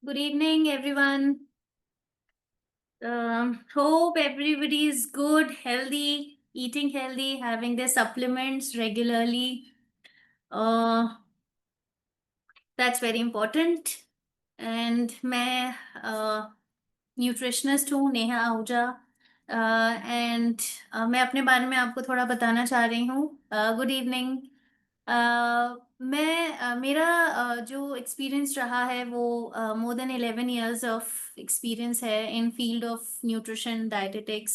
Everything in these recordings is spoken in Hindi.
Good evening, everyone. Hope everybody is good, healthy, eating healthy, having their supplements regularly. Uh, that's very important. And मैं न्यूट्रिशनिस्ट हूँ नेहा आहूजा एंड मैं अपने बारे में आपको थोड़ा बताना चाह रही हूँ। Good evening. मेरा जो एक्सपीरियंस रहा है वो more than 11 years of experience है इन फील्ड ऑफ न्यूट्रिशन डाइटेटिक्स।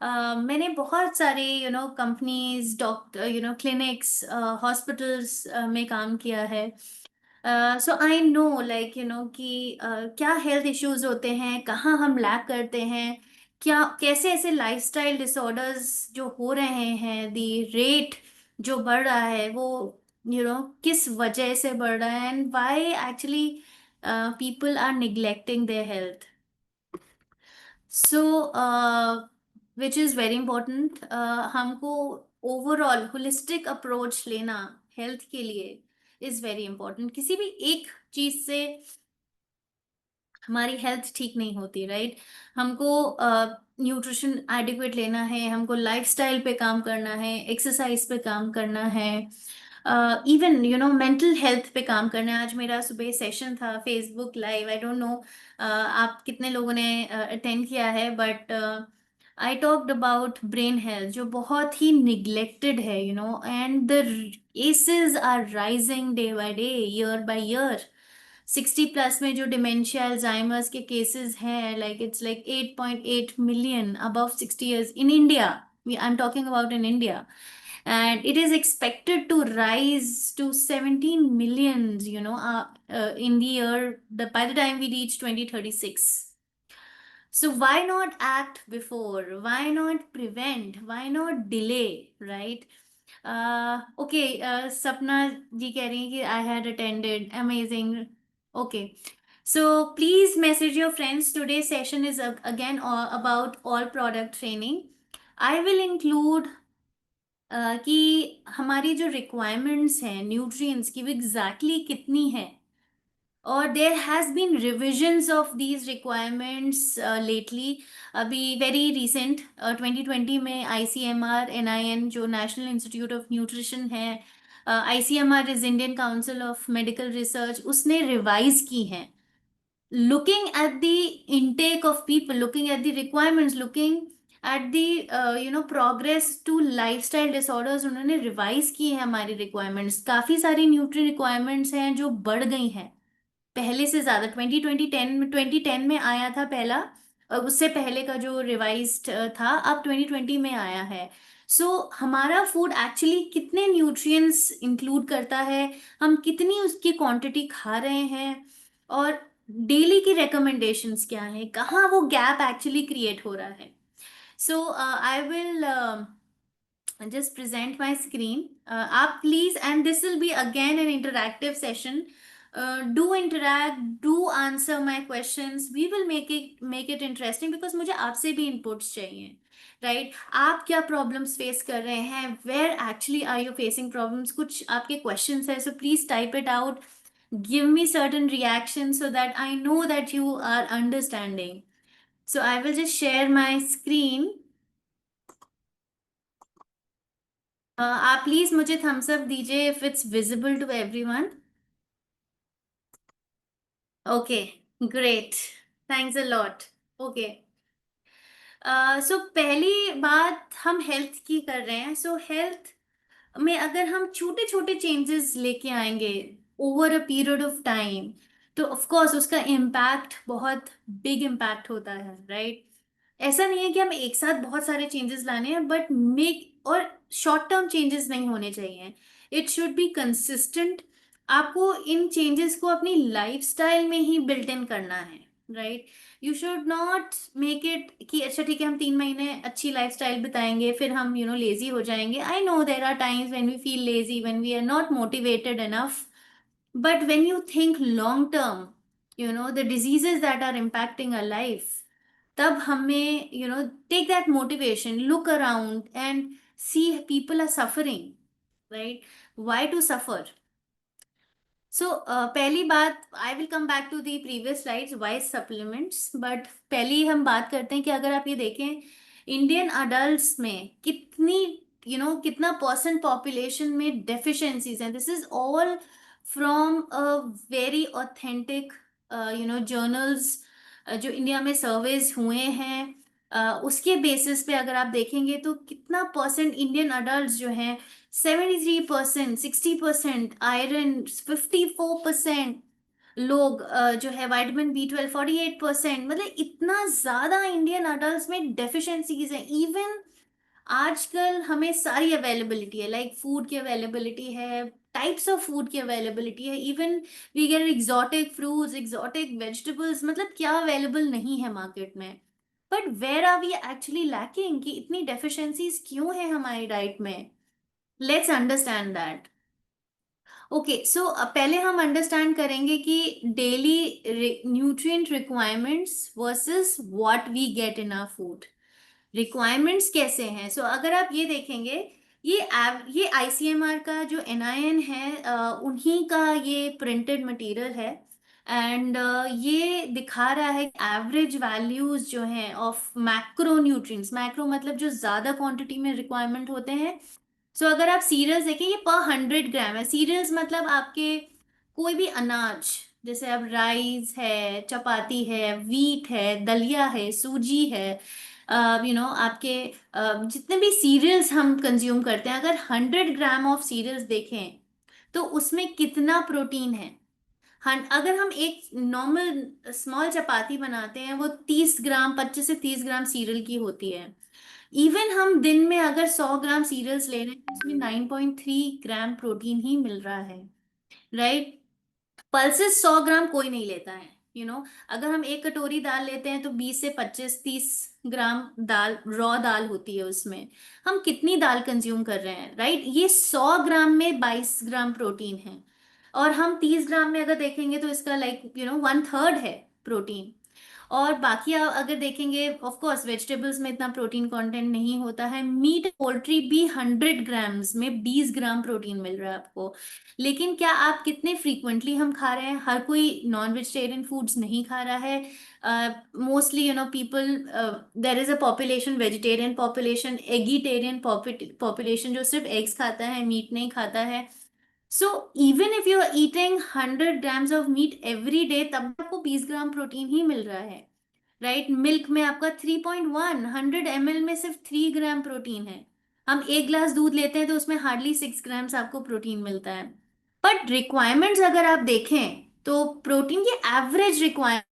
मैंने बहुत सारे कंपनीज डॉक्टर क्लिनिक्स हॉस्पिटल्स में काम किया है। सो आई नो लाइक कि क्या हेल्थ इश्यूज होते हैं, कहाँ हम लैक करते हैं, क्या कैसे ऐसे लाइफस्टाइल डिसऑर्डर्स जो हो रहे हैं, दी रेट जो बढ़ रहा है वो किस वजह से बढ़ रहा है and why actually people are neglecting their health. So which is very important. हमको ओवरऑल होलिस्टिक अप्रोच लेना हेल्थ के लिए इज़ वेरी इम्पोर्टेंट। किसी भी एक चीज़ से हमारी हेल्थ ठीक नहीं होती, राइट। हमको न्यूट्रिशन एडिक्वेट लेना है, हमको लाइफस्टाइल पे काम करना है, एक्सरसाइज पे काम करना है, इवन मेंटल हेल्थ पे काम करना है। आज मेरा सुबह सेशन था Facebook live, I don't know आप कितने लोगों ने अटेंड किया है, but I talked about brain health जो बहुत ही निग्लेक्टेड है, and the cases are rising day by day, year by year. 60+ में जो डिमेंशिया अल्जाइमर्स के केसेस हैं, like it's like 8.8 million above 60 years in India. I am talking about in India, and it is expected to rise to 17 millions, in the year, by the time we reach 2036. So why not act before? Why not prevent? Why not delay, right? Okay, Sapna ji कह रही है कि I had attended, amazing. Okay, so please message your friends. Today's session is again about all product training. I will include कि हमारी जो रिक्वायरमेंट्स हैं न्यूट्रिएंट्स की वो एग्जैक्टली कितनी है, और there has been revisions of these requirements lately. अभी वेरी रिसेंट 2020 में आईसीएमआर एनआईएन जो नेशनल इंस्टीट्यूट ऑफ न्यूट्रिशन है, ICMR is Indian Council of Medical Research, उसने रिवाइज की हैं looking at the intake of people, looking at the requirements, looking at the progress to lifestyle disorders, उन्होंने रिवाइज की है हमारी रिक्वायरमेंट्स। काफी सारी न्यूट्री रिक्वायरमेंट्स हैं जो बढ़ गई हैं पहले से ज्यादा। 2010 में आया था पहला, और उससे पहले का जो रिवाइज्ड था अब 2020 में आया है। सो हमारा फूड एक्चुअली कितने न्यूट्रिएंट्स इंक्लूड करता है, हम कितनी उसकी क्वांटिटी खा रहे हैं, और डेली की रिकमेंडेशंस क्या है, कहाँ वो गैप एक्चुअली क्रिएट हो रहा है। So I will just present my screen. Aap please, and this will be again an interactive session. Do interact, do answer my questions. We will make it interesting because मुझे आपसे भी inputs चाहिए, right? आप क्या problems face कर रहे हैं? Where actually are you facing problems? कुछ आपके questions है, so please type it out. Give me certain reactions so that I know that you are understanding. So I will just share my screen. आप प्लीज मुझे थम्स अप दीजिए if it's visible to everyone. Okay, great, thanks a lot. Okay, so पहली बात हम हेल्थ की कर रहे हैं। सो हेल्थ में अगर हम छोटे छोटे चेंजेस लेके आएंगे over a period of time, तो ऑफ कोर्स उसका इम्पैक्ट बहुत बिग इम्पैक्ट होता है, राइट। ऐसा नहीं है कि हम एक साथ बहुत सारे चेंजेस लाने हैं, बट मेक और शॉर्ट टर्म चेंजेस नहीं होने चाहिए। It should be consistent. आपको इन चेंजेस को अपनी लाइफस्टाइल में ही बिल्ट इन करना है, right. You should not make it कि अच्छा ठीक है हम 3 महीने अच्छी लाइफस्टाइल बिताएंगे फिर हम लेजी हो जाएंगे। I know there are times when we feel lazy, when we are not motivated enough, but when you think long term, the diseases that are impacting our life, तब हमें take that motivation, look around and see people are suffering, right? Why to suffer? So पहली बात, I will come back to the previous slides why supplements, but पहली हम बात करते हैं कि अगर आप ये देखें इंडियन अडल्ट्स में कितनी कितना परसेंट पॉपुलेशन में डेफिशिएंसीज हैं। This is all from a very authentic journals जो इंडिया में सर्वेज हुए हैं। उसके बेसिस पे अगर आप देखेंगे तो कितना परसेंट इंडियन अडल्ट जो हैं, 73%, 60% आयरन, 54% लोग जो है विटामिन B12, 48%, मतलब इतना ज्यादा इंडियन अडल्ट में डेफिशिएंसीज है। इवन आजकल हमें सारी अवेलेबिलिटी है, लाइक फूड की अवेलेबिलिटी है, टाइप्स ऑफ फूड की अवेलेबिलिटी है, even we get exotic fruits, exotic vegetables, मतलब क्या अवेलेबल नहीं है मार्केट में। But where are we actually lacking, कि इतनी डेफिशिएंसीज क्यों है हमारी डाइट में? Let's understand that. Okay, so पहले हम अंडरस्टैंड करेंगे कि daily nutrient requirements versus what we get in our food. Requirements कैसे हैं? सो अगर आप ये देखेंगे, ये ICMR का जो NIN है, उन्हीं का ये प्रिंटेड मटेरियल है। एंड ये दिखा रहा है एवरेज वैल्यूज जो हैं ऑफ मैक्रो न्यूट्रिएंट्स। मैक्रो मतलब जो ज्यादा क्वांटिटी में रिक्वायरमेंट होते हैं। सो अगर आप सीरियल्स देखें, ये पर 100 ग्राम है। सीरियल्स मतलब आपके कोई भी अनाज, जैसे अब राइस है, चपाती है, वीट है, दलिया है, सूजी है, आपके जितने भी सीरियल्स हम कंज्यूम करते हैं, अगर 100 ग्राम ऑफ सीरियल्स देखें तो उसमें कितना प्रोटीन है। अगर हम एक नॉर्मल स्मॉल चपाती बनाते हैं, वो 30 ग्राम, 25 से 30 ग्राम सीरियल की होती है। इवन हम दिन में अगर 100 ग्राम सीरियल्स ले रहे हैं तो उसमें 9.3 ग्राम प्रोटीन ही मिल रहा है, राइट? पल्सेस 100 ग्राम कोई नहीं लेता है। अगर हम एक कटोरी दाल लेते हैं तो 20 से 25, 30 ग्राम दाल, रॉ दाल होती है उसमें। हम कितनी दाल कंज्यूम कर रहे हैं, राइट? ये 100 ग्राम में 22 ग्राम प्रोटीन है। और हम 30 ग्राम में अगर देखेंगे तो इसका लाइक 1/3 है प्रोटीन। और बाकी आप अगर देखेंगे, ऑफ कोर्स वेजिटेबल्स में इतना प्रोटीन कंटेंट नहीं होता है। मीट, पोल्ट्री भी 100 ग्राम्स में 20 ग्राम प्रोटीन मिल रहा है आपको। लेकिन क्या आप कितने फ्रीक्वेंटली हम खा रहे हैं? हर कोई नॉन वेजिटेरियन फूड्स नहीं खा रहा है। Mostly people, there is a population, vegetarian population, eggetarian population, जो सिर्फ एग्स खाता है, मीट नहीं खाता है। So even if you are eating 100 grams of meat every day, तब आपको 20 ग्राम प्रोटीन ही मिल रहा है, राइट? मिल्क में आपका 3.1, 100 ml में सिर्फ 3 ग्राम प्रोटीन है। हम एक ग्लास दूध लेते हैं तो उसमें हार्डली 6 ग्राम्स आपको प्रोटीन मिलता है। बट रिक्वायरमेंट्स अगर आप देखें तो प्रोटीन की एवरेज रिक्वायरमेंट,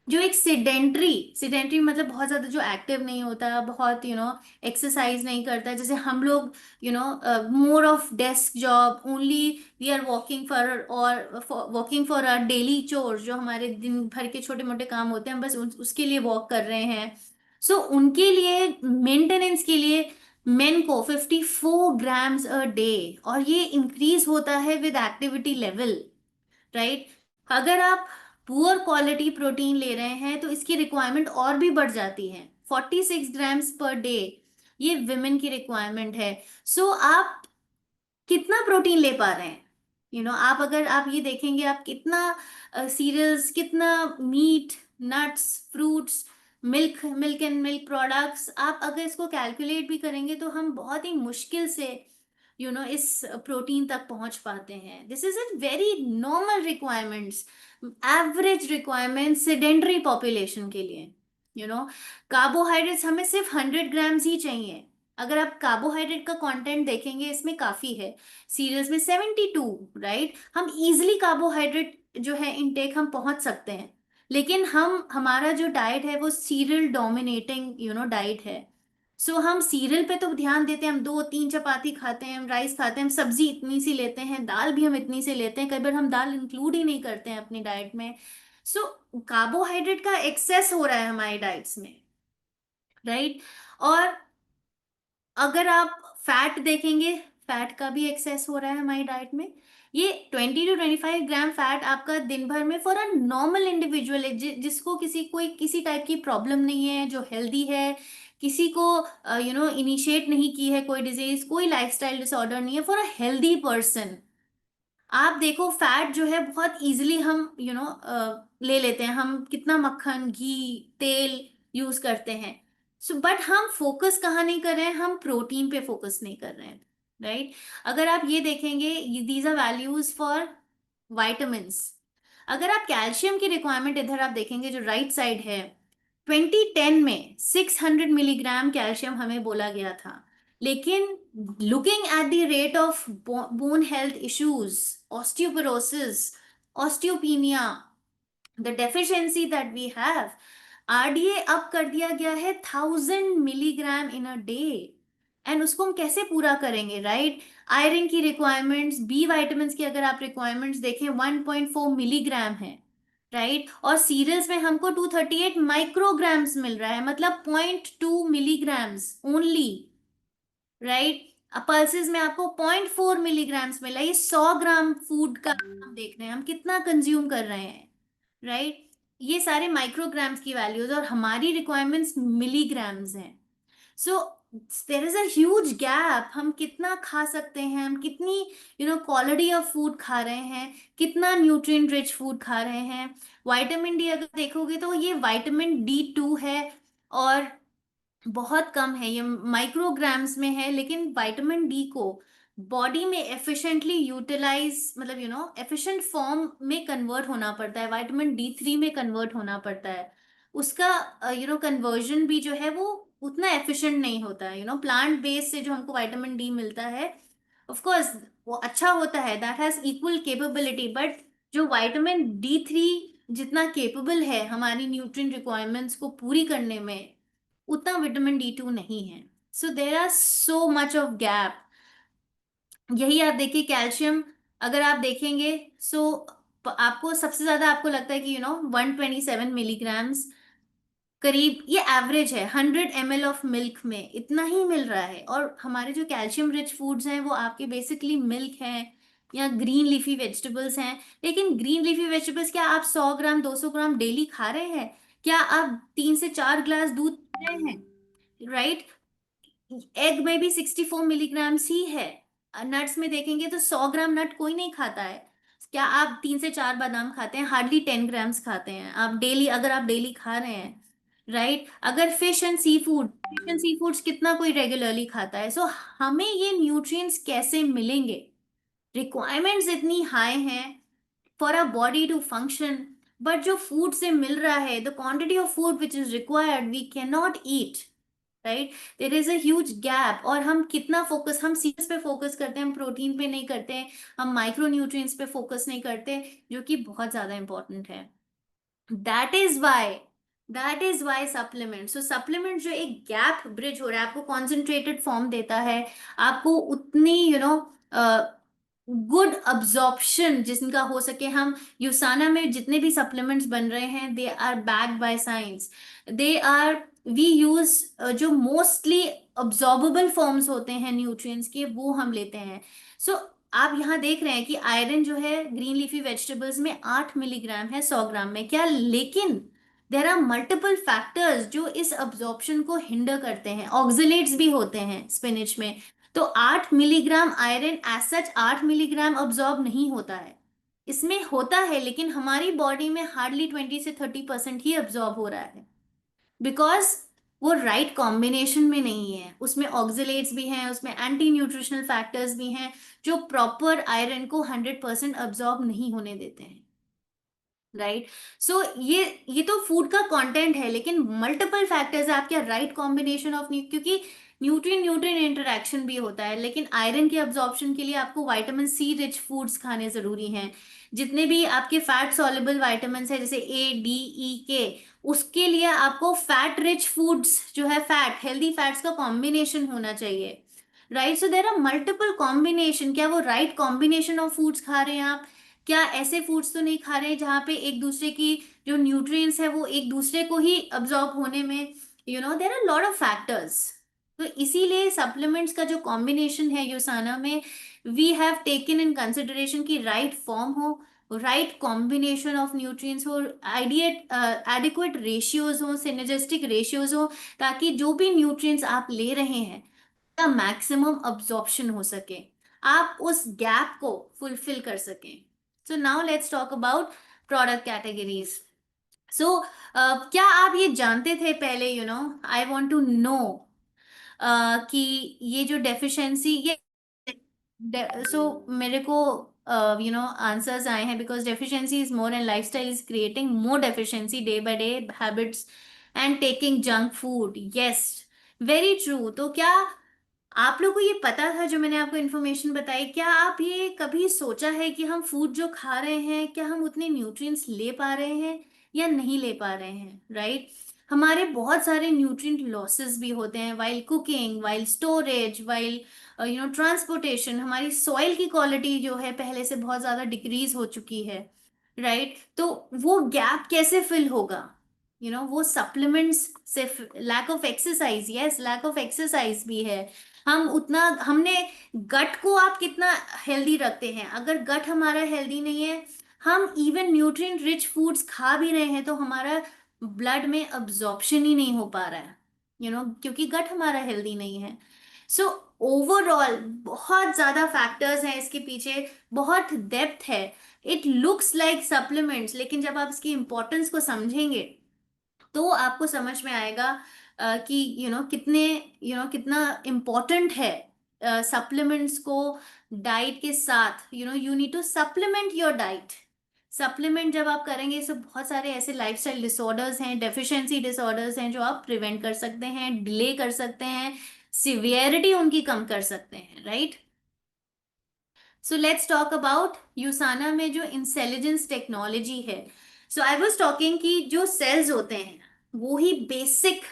जो एक सिडेंट्री, सिडेंट्री मतलब बहुत ज्यादा जो एक्टिव नहीं होता, बहुत एक्सरसाइज नहीं करता, जैसे हम लोग, more of desk job only, we are walking for, और walking for our daily chore, जो हमारे दिन भर के छोटे मोटे काम होते हैं, हम बस उसके लिए वॉक कर रहे हैं। सो उनके लिए, मेंटेनेंस के लिए, मेन को 54 ग्राम्स अ डे, और ये इंक्रीज होता है विद एक्टिविटी लेवल, राइट? अगर आप पुअर क्वालिटी प्रोटीन ले रहे हैं तो इसकी रिक्वायरमेंट और भी बढ़ जाती है, 46 ग्राम्स पर डे। ये विमेन की रिक्वायरमेंट है। सो आप कितना प्रोटीन ले पा रहे हैं? आप अगर आप ये देखेंगे, आप कितना सीरियल्स, कितना meat, nuts, fruits, milk and milk products, आप अगर इसको कैलकुलेट भी करेंगे तो हम बहुत ही मुश्किल से इस प्रोटीन तक पहुंच पाते हैं। This is a very normal requirements, average requirement sedentary population के लिए। कार्बोहाइड्रेट्स हमें सिर्फ 100 ग्राम्स ही चाहिए। अगर आप कार्बोहाइड्रेट का कंटेंट देखेंगे, इसमें काफी है। सीरियल्स में 72, राइट? हम इजिली कार्बोहाइड्रेट जो है इनटेक हम पहुंच सकते हैं। लेकिन हमारा जो डाइट है वो सीरियल डोमिनेटिंग डाइट है। सो हम सीरियल पे तो ध्यान देते हैं, हम 2-3 चपाती खाते हैं, हम राइस खाते हैं, हम सब्जी इतनी सी लेते हैं, दाल भी हम इतनी सी लेते हैं, कई बार हम दाल इंक्लूड ही नहीं करते हैं अपनी डाइट में। सो कार्बोहाइड्रेट का एक्सेस हो रहा है हमारी डाइट्स में, राइट? और अगर आप फैट देखेंगे, फैट का भी एक्सेस हो रहा है हमारी डाइट में। ये 20 to 25 ग्राम फैट आपका दिन भर में फॉर अ नॉर्मल इंडिविजुअल है, जिसको कोई किसी टाइप की प्रॉब्लम नहीं है, जो हेल्दी है, किसी को इनिशिएट नहीं की है कोई डिजीज, कोई लाइफस्टाइल डिसऑर्डर नहीं है, फॉर अ हेल्दी पर्सन, आप देखो फैट जो है बहुत इजीली हम ले लेते हैं, हम कितना मक्खन घी तेल यूज करते हैं। सो बट हम फोकस कहाँ नहीं कर रहे हैं, हम प्रोटीन पे फोकस नहीं कर रहे हैं, राइट। अगर आप ये देखेंगे, these are values for vitamins. अगर आप कैल्शियम की रिक्वायरमेंट इधर आप देखेंगे जो राइट साइड है, 2010 में 600 मिलीग्राम कैल्शियम हमें बोला गया था। लेकिन looking at the rate of bone health issues, osteoporosis, osteopenia, the deficiency that we have, RDA अब कर दिया गया है 1000 milligram in a day. And उसको हम कैसे पूरा करेंगे, राइट। आयरन की रिक्वायरमेंट्स, बी वाइटामिन की अगर आप रिक्वायरमेंट्स देखें 1.4 मिलीग्राम है, राइट। और सीरियल्स में हमको 238 माइक्रोग्राम्स मिल रहा है, मतलब 0.2 मिलीग्राम्स ओनली, राइट। पल्सेस में आपको 0.4 मिलीग्राम्स मिला। ये 100 ग्राम फूड का हम देख रहे हैं, हम कितना कंज्यूम कर रहे हैं, राइट। ये सारे माइक्रोग्राम्स की वैल्यूज और हमारी रिक्वायरमेंट्स मिलीग्राम्स हैं। So there is a huge gap, हम कितना खा सकते हैं, हम कितनी क्वालिटी ऑफ फूड खा रहे हैं, कितना न्यूट्रिएंट रिच फूड खा रहे हैं। विटामिन डी अगर देखोगे तो ये विटामिन D2 है, और बहुत कम है, ये माइक्रोग्राम्स में है। लेकिन विटामिन डी को बॉडी में एफिशिएंटली यूटिलाइज, मतलब एफिशिएंट फॉर्म में कन्वर्ट होना पड़ता है, विटामिन D3 में कन्वर्ट होना पड़ता है। उसका कन्वर्जन भी जो है वो उतना एफिशिएंट नहीं होता है। प्लांट बेस से जो हमको विटामिन डी मिलता है, ऑफ कोर्स वो अच्छा होता है, that has equal capability, but जो विटामिन D3 जितना केपेबल है हमारी न्यूट्रिएंट रिक्वायरमेंट्स को पूरी करने में, उतना विटामिन D2 नहीं है। So there are so much of gap. यही आप देखिए कैल्शियम, अगर आप देखेंगे, सो आपको सबसे ज्यादा आपको लगता है कि 127 मिलीग्राम्स करीब ये एवरेज है 100 ml ऑफ मिल्क में, इतना ही मिल रहा है। और हमारे जो कैल्शियम रिच फूड्स हैं वो आपके बेसिकली मिल्क हैं या ग्रीन लीफी वेजिटेबल्स हैं। लेकिन ग्रीन लीफी वेजिटेबल्स क्या आप 100 ग्राम 200 ग्राम डेली खा रहे हैं? क्या आप 3 से 4 ग्लास दूध पी रहे हैं, राइट। एग में भी 64 मिलीग्राम्स ही है। नट्स में देखेंगे तो 100 ग्राम नट कोई नहीं खाता है। क्या आप 3 से 4 बादाम खाते हैं? हार्डली 10 ग्राम्स खाते हैं आप डेली, अगर आप डेली खा रहे हैं, राइट। अगर फिश एंड सी फूड्स कितना कोई रेगुलरली खाता है? सो हमें ये न्यूट्रिएंट्स कैसे मिलेंगे? रिक्वायरमेंट्स इतनी हाई हैं for a body to function, but जो फूड से मिल रहा है, the quantity of food which is required we can not eat, right. There is a huge gap. और हम कितना फोकस, हम सीड्स पे फोकस करते हैं, हम प्रोटीन पे नहीं करते हैं, हम माइक्रो न्यूट्रिएंट्स पे फोकस नहीं करते, जो कि बहुत ज्यादा इंपॉर्टेंट है। That is why supplement, so supplement जो एक गैप ब्रिज हो रहा है, आपको कॉन्सेंट्रेटेड फॉर्म देता है, आपको उतनी गुड अब्जॉर्प्शन जिनका हो सके। हम यूसाना में जितने भी सप्लीमेंट्स बन रहे हैं, they are backed by science, they are we use जो मोस्टली अब्जॉर्बेबल फॉर्म्स होते हैं न्यूट्रिएंट्स के, वो हम लेते हैं। सो आप यहाँ देख रहे हैं कि आयरन जो है ग्रीन लीफी वेजिटेबल्स में 8 मिलीग्राम है 100 ग्राम में, क्या, लेकिन देर आर मल्टीपल फैक्टर्स जो इस अब्जॉर्प्शन को हिंडर करते हैं। ऑक्सलेट्स भी होते हैं स्पिनिच में। तो 8 milligram iron as such 8 milligram absorb नहीं होता है, इसमें होता है, लेकिन हमारी बॉडी में हार्डली 20 से 30% ही अब्जॉर्ब हो रहा है, बिकॉज वो राइट कॉम्बिनेशन में नहीं है। उसमें ऑक्सलेट्स भी हैं, उसमें एंटी न्यूट्रिशनल फैक्टर्स भी हैं जो प्रॉपर आयरन को 100% अब्जॉर्ब नहीं होने देते हैं, राइट। सो ये तो फूड का कंटेंट है, लेकिन मल्टीपल फैक्टर्स है आपके राइट कॉम्बिनेशन ऑफ, क्योंकि न्यूट्रिएंट न्यूट्रिएंट इंटरेक्शन भी होता है। लेकिन आयरन के अब्जॉर्प्शन के लिए आपको विटामिन C रिच फूड्स खाने जरूरी हैं। जितने भी आपके फैट सॉल्युबल विटामिन है जैसे A D E K, उसके लिए आपको फैट रिच फूड्स जो है, फैट हेल्दी फैट्स का कॉम्बिनेशन होना चाहिए, right. So there are multiple combination. क्या वो राइट कॉम्बिनेशन ऑफ फूड्स खा रहे हैं आप? क्या ऐसे फूड्स तो नहीं खा रहे जहाँ पे एक दूसरे की जो न्यूट्रिएंट्स है वो एक दूसरे को ही अब्जॉर्ब होने में, there are lot of factors. तो इसीलिए सप्लीमेंट्स का जो कॉम्बिनेशन है यूसाना में, we have taken in consideration की राइट फॉर्म हो, राइट कॉम्बिनेशन ऑफ न्यूट्रिएंट्स हो, आइडिएट एडिक्वेट रेशियोज हो, सिनर्जिस्टिक रेशियोज हो, ताकि जो भी न्यूट्रिएंट्स आप ले रहे हैं का मैक्सिमम अब्जॉर्प्शन हो सके। आप उस गैप को फुलफिल कर सकें। So now let's talk about product categories. So क्या आप ये जानते थे पहले, आई वॉन्ट टू नो कि ये जो डेफिशिएंसी ये, सो मेरे को आंसर्स आए हैं, because deficiency is more and lifestyle is creating more deficiency day by day habits and taking junk food. Yes, very true. तो क्या आप लोग को ये पता था जो मैंने आपको इन्फॉर्मेशन बताई? क्या आप ये कभी सोचा है कि हम फूड जो खा रहे हैं, क्या हम उतने न्यूट्रिएंट्स ले पा रहे हैं या नहीं ले पा रहे हैं, राइट? हमारे बहुत सारे न्यूट्रिएंट लॉसेस भी होते हैं while cooking, while storage, while transportation. हमारी सॉइल की क्वालिटी जो है पहले से बहुत ज्यादा डिक्रीज हो चुकी है, राइट? तो वो गैप कैसे फिल होगा? वो सप्लीमेंट्स से, lack of exercise, yes, lack of exercise भी है। हम उतना, हमने गट को आप कितना हेल्दी रखते हैं? अगर गट हमारा हेल्दी नहीं है, हम इवन न्यूट्रिएंट रिच फूड्स खा भी रहे हैं तो हमारा ब्लड में अब्जॉर्प्शन ही नहीं हो पा रहा है, क्योंकि गट हमारा हेल्दी नहीं है। सो ओवरऑल बहुत ज्यादा फैक्टर्स हैं इसके पीछे, बहुत डेप्थ है। इट लुक्स लाइक सप्लीमेंट्स, लेकिन जब आप इसकी इंपॉर्टेंस को समझेंगे तो आपको समझ में आएगा कि कितने, कितना इम्पोर्टेंट है सप्लीमेंट्स को डाइट के साथ। You need to supplement your diet. Supplement जब आप करेंगे तो बहुत सारे ऐसे लाइफस्टाइल डिसऑर्डर्स हैं, डेफिशिएंसी डिसऑर्डर्स हैं जो आप प्रिवेंट कर सकते हैं, डिले कर सकते हैं, सिवियरिटी उनकी कम कर सकते हैं, right? So let's talk about USANA में जो इंटेलिजेंस टेक्नोलॉजी है। सो आई वाज टॉकिंग कि जो सेल्स होते हैं वो ही बेसिक,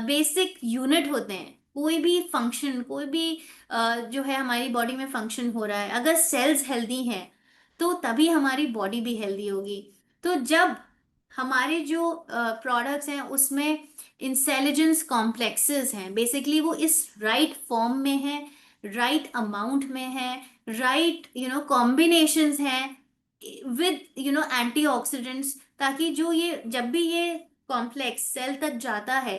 बेसिक यूनिट होते हैं। कोई भी फंक्शन, कोई भी जो है हमारी बॉडी में फंक्शन हो रहा है, अगर सेल्स हेल्दी हैं तो तभी हमारी बॉडी भी हेल्दी होगी। तो जब हमारे जो प्रोडक्ट्स हैं उसमें इंटेलिजेंस कॉम्प्लेक्सेस हैं, बेसिकली वो इस राइट फॉर्म में है, राइट अमाउंट में है, राइट कॉम्बिनेशंस हैं विद एंटीऑक्सीडेंट्स, ताकि जो ये जब भी ये कॉम्प्लेक्स सेल तक जाता है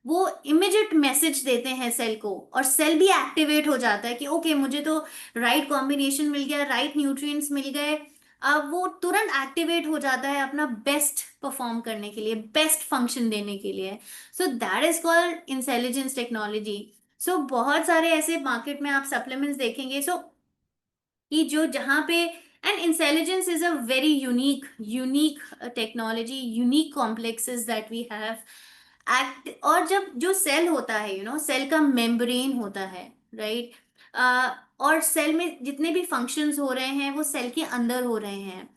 वो इमिडिएट मैसेज देते हैं सेल को, और सेल भी एक्टिवेट हो जाता है कि ओके, मुझे तो राइट कॉम्बिनेशन मिल गया, राइट न्यूट्रिएंट्स मिल गए। अब वो तुरंत एक्टिवेट हो जाता है अपना बेस्ट परफॉर्म करने के लिए, बेस्ट फंक्शन देने के लिए। So that is called intelligence technology. So बहुत सारे ऐसे मार्केट में आप सप्लीमेंट्स देखेंगे, सो कि जो जहाँ पे, and intelligence is a very unique unique technology, unique complexes that we have act. और जब जो सेल होता है, सेल का मेम्ब्रेन होता है, राइट? और सेल में जितने भी फंक्शंस हो रहे हैं वो सेल के अंदर हो रहे हैं।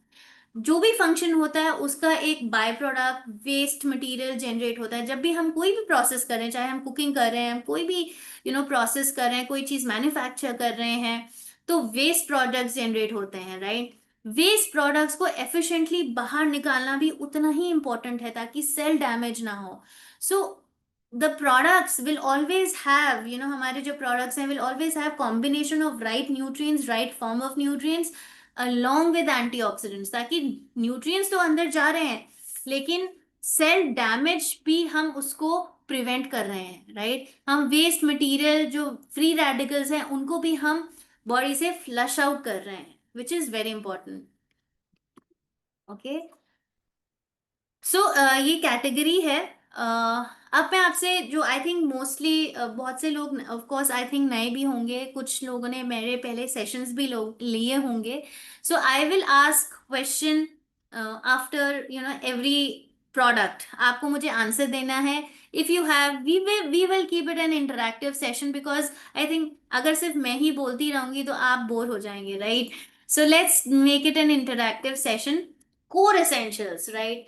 जो भी फंक्शन होता है उसका एक by product waste material generate होता है। जब भी हम कोई भी प्रोसेस कर रहे हैं, चाहे हम कुकिंग कर रहे हैं, हम कोई भी प्रोसेस कर रहे हैं, कोई चीज मैन्युफैक्चर कर रहे हैं, तो वेस्ट प्रोडक्ट्स जनरेट होते हैं, राइट? वेस्ट प्रोडक्ट्स को एफिशिएंटली बाहर निकालना भी उतना ही इंपॉर्टेंट है ताकि सेल डैमेज ना हो। So the products will always have, हमारे जो प्रोडक्ट्स हैं will always have combination of right nutrients, right form of nutrients along with antioxidants, ताकि न्यूट्रिएंट्स तो अंदर जा रहे हैं लेकिन सेल डैमेज भी हम उसको प्रिवेंट कर रहे हैं, राइट? हम वेस्ट मटेरियल जो फ्री रेडिकल्स हैं उनको भी हम बॉडी से फ्लश आउट कर रहे हैं, which is very important. Okay, so ये कैटेगरी है। अब मैं आपसे जो आई थिंक मोस्टली बहुत से लोग ऑफ कोर्स आई थिंक नए भी होंगे, कुछ लोगों ने मेरे पहले सेशंस भी लोग लिए होंगे। So I will ask question after every product, आपको मुझे आंसर देना है। If you have, we will keep it an interactive session, because I think अगर सिर्फ मैं ही बोलती रहूंगी तो आप बोर हो जाएंगे, right? So let's make it an interactive session. Core essentials, right?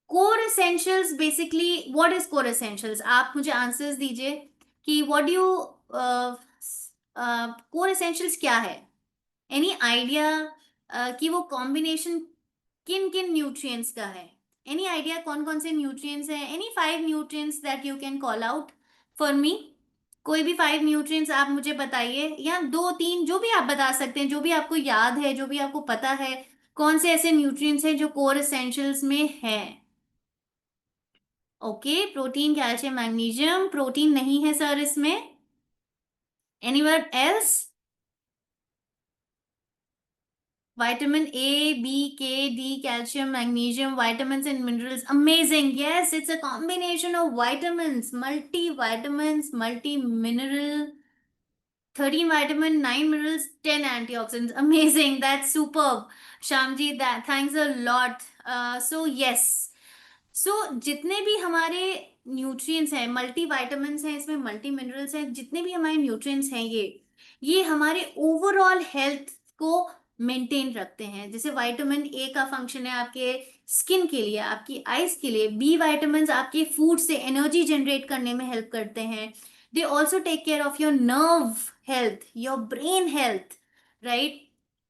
Core essentials, basically what is core essentials? आप मुझे आंसर्स दीजिए कि what do you, core essentials क्या है? एनी आइडिया कि वो कॉम्बिनेशन किन किन न्यूट्रिएंट्स का है? एनी आइडिया कौन कौन से न्यूट्रिएंट्स हैं? Any 5 nutrients that you can call out for me? कोई भी 5 न्यूट्रिएंट्स आप मुझे बताइए, या दो तीन जो भी आप बता सकते हैं, जो भी आपको याद है, जो भी आपको पता है, कौन से ऐसे न्यूट्रिएंट्स हैं जो कोर एसेंशियल्स में है? Okay, protein, calcium, magnesium. Protein नहीं है सर इसमें। Anyone else? Vitamin A, B, K, D, calcium, magnesium, vitamins and minerals. Amazing. Yes, it's a combination of vitamins, multivitamins, multi-mineral, 13 vitamin, 9 minerals, 10 antioxidants. Amazing. That's superb. Shamji, that thanks a lot. So yes. सो जितने भी हमारे न्यूट्रिएंट्स हैं, मल्टी वाइटामिन्स हैं, इसमें मल्टी मिनरल्स हैं, जितने भी हमारे न्यूट्रिएंट्स हैं, ये हमारे ओवरऑल हेल्थ को मेंटेन रखते हैं। जैसे विटामिन ए का फंक्शन है आपके स्किन के लिए, आपकी आईज के लिए। बी वाइटामिन आपके फूड से एनर्जी जनरेट करने में हेल्प करते हैं। They also take care of your nerve health, your brain health, right.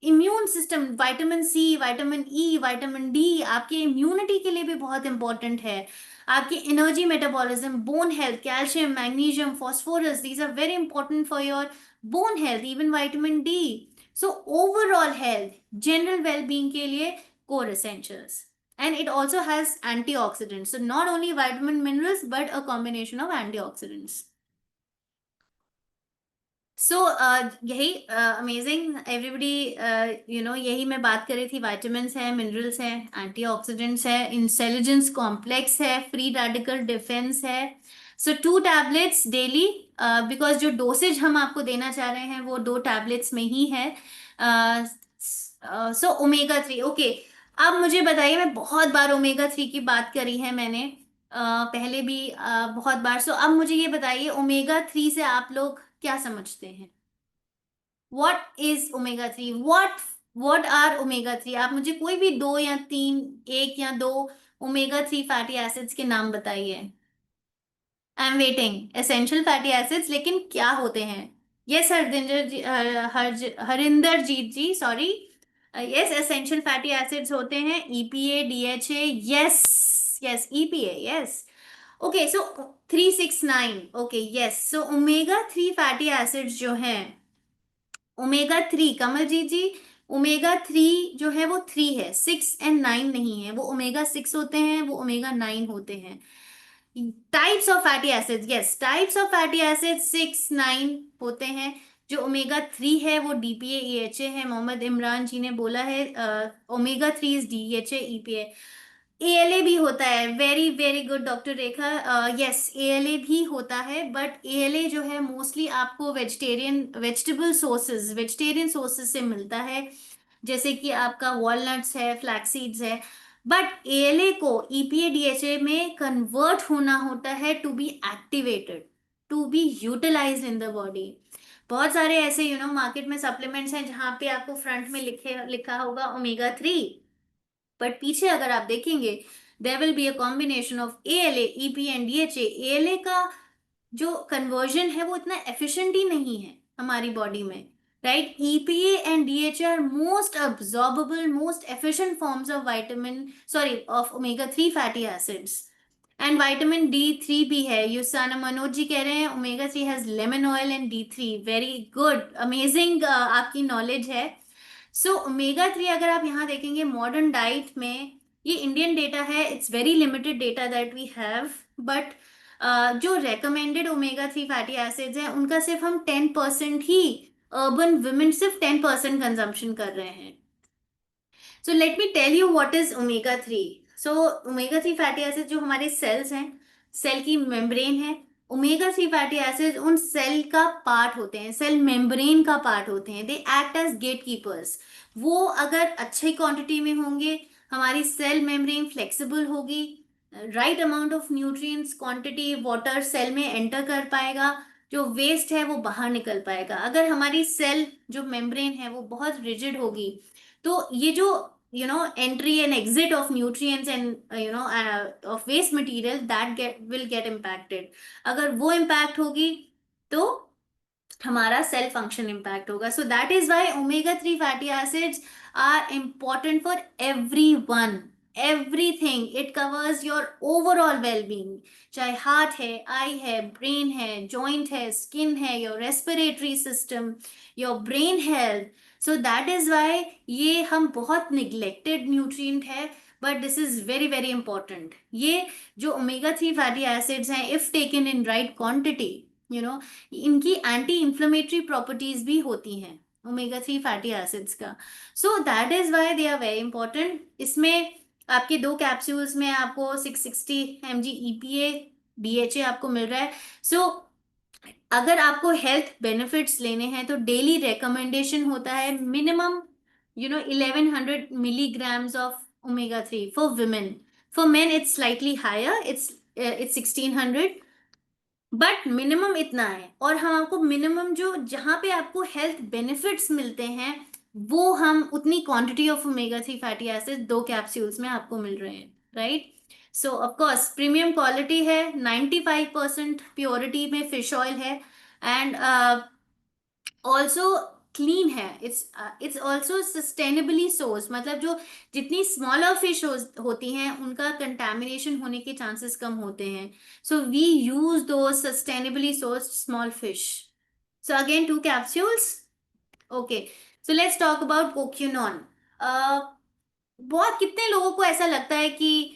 Immune system, vitamin C, vitamin E, vitamin D आपके इम्यूनिटी के लिए भी बहुत इंपॉर्टेंट है। आपकी energy, metabolism, bone health, calcium, magnesium, phosphorus, these are very important for your bone health, even vitamin D. So overall health, general wellbeing के लिए core essentials. And it also has antioxidants. So not only vitamin minerals, but a combination of antioxidants. सो यही अमेजिंग एवरीबडी, यही मैं बात कर रही थी। वाइटामिन्स है, मिनरल्स है, एंटीऑक्सीडेंट्स है, इंटेलिजेंस कॉम्प्लेक्स है, फ्री रेडिकल डिफेंस है। सो 2 टैबलेट्स डेली, बिकॉज जो डोसेज हम आपको देना चाह रहे हैं वो 2 टैबलेट्स में ही है। So omega 3, okay. अब मुझे बताइए, मैं बहुत बार ओमेगा 3 की बात करी है मैंने, पहले भी बहुत बार। सो अब मुझे ये बताइए, ओमेगा 3 से आप लोग क्या समझते हैं? What is omega 3? What are omega 3? आप मुझे कोई भी 2 या 3, 1 या 2 ओमेगा 3 फैटी एसिड्स के नाम बताइए। I am waiting. Essential fatty acids, लेकिन क्या होते हैं? Yes Hardinder ji, Harinderjeet ji, sorry. Yes, essential fatty acids होते हैं EPA, DHA. Yes, yes, EPA, yes. Okay, so 369। Okay, yes. So omega 3 fatty acids जो हैं, ओमेगा 3, कमलजीत जी, ओमेगा 3 जो है वो 3 है, 6 और 9 नहीं है। वो ओमेगा 6 होते हैं, वो ओमेगा 9 होते हैं। Types of fatty acids, yes, types of fatty acid 6, 9 होते हैं। जो ओमेगा 3 है वो डीपीए, ईएचए है। मोहम्मद इमरान जी ने बोला है omega 3 is DHA, EPA. ALA भी होता है। वेरी वेरी गुड डॉक्टर रेखा। यस, एएलए भी होता है, बट एएलए जो है मोस्टली आपको वेजिटेरियन सोर्सेज से मिलता है, जैसे कि आपका वॉलनट्स है, फ्लैक्सीड्स है। बट एएलए को ईपीए डीएचए में कन्वर्ट होना होता है to be activated, to be utilised in the body. बहुत सारे ऐसे मार्केट में सप्लीमेंट्स हैं जहां पे आपको फ्रंट में लिखा होगा ओमेगा 3, बट पीछे अगर आप देखेंगे, there will be a combination of ALA, EPA and DHA. ALA का जो कन्वर्जन है वो इतना एफिशिएंट ही नहीं है हमारी बॉडी में, right. EPA and DHA are most absorbable, most efficient forms of vitamin, sorry, of omega 3 fatty acids. And vitamin D3 भी है। युसाना मनोज जी कह रहे हैं omega 3 has lemon oil and D3। Very good, amazing, आपकी नॉलेज है। सो ओमेगा 3 अगर आप यहाँ देखेंगे मॉडर्न डाइट में, ये इंडियन डेटा है, it's very limited data that we have, but जो रेकमेंडेड ओमेगा 3 फैटी एसिड्स हैं उनका सिर्फ हम 10% ही, अर्बन वुमेन सिर्फ 10% कंजम्पशन कर रहे हैं। So let me tell you what is omega 3। So omega 3 fatty acid जो हमारे सेल्स हैं, सेल की मेम्ब्रेन है। ओमेगा 3 फैटी एसिड उन सेल का पार्ट होते हैं, सेल मेम्ब्रेन का पार्ट होते हैं। They act as gatekeepers. वो अगर अच्छी क्वांटिटी में होंगे, हमारी सेल मेम्ब्रेन फ्लेक्सिबल होगी, right amount of nutrients quantity water cell में एंटर कर पाएगा, जो वेस्ट है वो बाहर निकल पाएगा। अगर हमारी सेल जो मेम्ब्रेन है वो बहुत रिजिड होगी, तो ये जो entry and exit of nutrients and of waste material that will get impacted। अगर वो impact होगी तो हमारा सेल फंक्शन इम्पैक्ट होगा। So that is why omega 3 fatty acids are important for everyone, everything. It covers your overall wellbeing, चाहे हार्ट है, आई है, ब्रेन है, जॉइंट है, स्किन है, your respiratory system, your brain health. So that is why ये हम बहुत निग्लेक्टेड न्यूट्रिएंट है, but this is very very important. ये जो ओमेगा 3 फैटी एसिड्स हैं, if taken in right quantity, you know इनकी एंटी इंफ्लेमेटरी प्रॉपर्टीज भी होती हैं ओमेगा 3 फैटी एसिड्स का। So that is why they are very important. इसमें आपके 2 कैप्सूल्स में आपको 660 mg EPA DHA आपको मिल रहा है। सो अगर आपको हेल्थ बेनिफिट्स लेने हैं तो डेली रिकमेंडेशन होता है minimum 1100 milligrams of omega 3 for women. For men it's slightly higher, it's 1600, but minimum इतना है। और हम आपको मिनिमम जो जहां पे आपको हेल्थ बेनिफिट्स मिलते हैं वो हम उतनी quantity of omega 3 fatty acid 2 capsules में आपको मिल रहे हैं, right. So of course premium quality है, 95% प्योरिटी में फिश ऑयल है, एंड ऑल्सो क्लीन है। इट्स ऑल्सो सस्टेनेबली सोर्स, मतलब जो जितनी स्मॉलर फिश होती हैं उनका कंटेमिनेशन होने के चांसेस कम होते हैं। सो वी यूज दो sustainably source small fish. So again 2 capsules. Okay, so let's talk about CoQuinone. बहुत कितने लोगों को ऐसा लगता है कि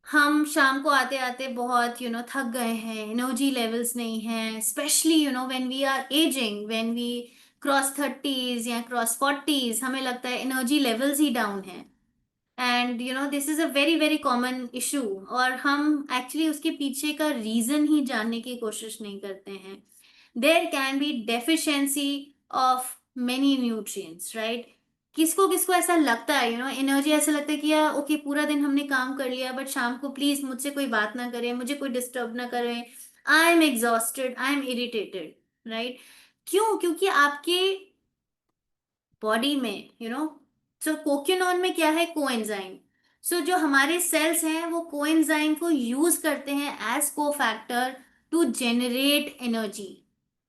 हम शाम को आते आते बहुत थक गए हैं, एनर्जी लेवल्स नहीं हैं, specially when we are ageing, when we cross 30s या क्रॉस 40s, हमें लगता है एनर्जी लेवल्स ही डाउन है। And this is a very very common issue, और हम एक्चुअली उसके पीछे का रीजन ही जानने की कोशिश नहीं करते हैं। There can be deficiency of many nutrients, right. किसको किसको ऐसा लगता है, एनर्जी ऐसा लगता है कि यार ओके पूरा दिन हमने काम कर लिया, बट शाम को प्लीज मुझसे कोई बात ना करे, मुझे कोई डिस्टर्ब ना करे, I am exhausted, I am irritated, right. क्यों? क्योंकि आपके बॉडी में सो कोक्यूनॉन में क्या है, कोएंजाइम। सो जो हमारे सेल्स हैं वो कोएंजाइम को यूज करते हैं as cofactor to generate energy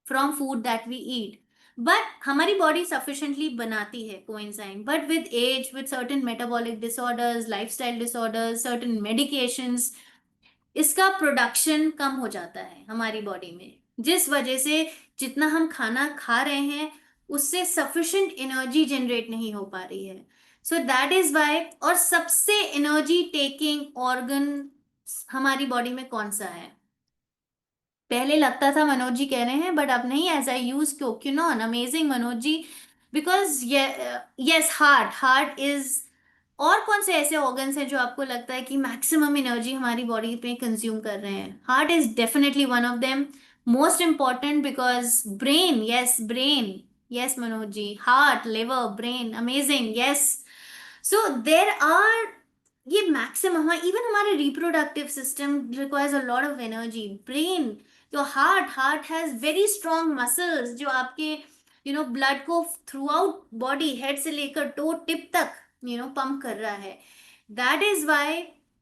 from food that we eat. But हमारी बॉडी सफिशिएंटली बनाती है coenzyme, but with age, with certain metabolic disorders, lifestyle disorders, certain medications, इसका प्रोडक्शन कम हो जाता है हमारी बॉडी में, जिस वजह से जितना हम खाना खा रहे हैं उससे सफिशिएंट एनर्जी जनरेट नहीं हो पा रही है। So that is why. और सबसे एनर्जी टेकिंग ऑर्गन हमारी बॉडी में कौन सा है? पहले लगता था मनोज जी कह रहे हैं, बट अब नहीं। एज आई यूज क्योंकि amazing Manoj ji, because yes, heart, heart is. और कौन से ऐसे ऑर्गन्स हैं जो आपको लगता है कि मैक्सिमम एनर्जी हमारी बॉडी पे कंज्यूम कर रहे हैं? Heart is definitely one of them, most important, because brain, yes brain, yes Manoj ji, heart, liver, brain, amazing, yes. So there are, ये मैक्सिमम, इवन हमारे reproductive system requires a lot of energy. Brain, your heart, heart has very strong muscles जो आपके ब्लड को थ्रू आउट बॉडी, हेड से लेकर टो टिप तक पंप कर रहा है। दैट इज वाई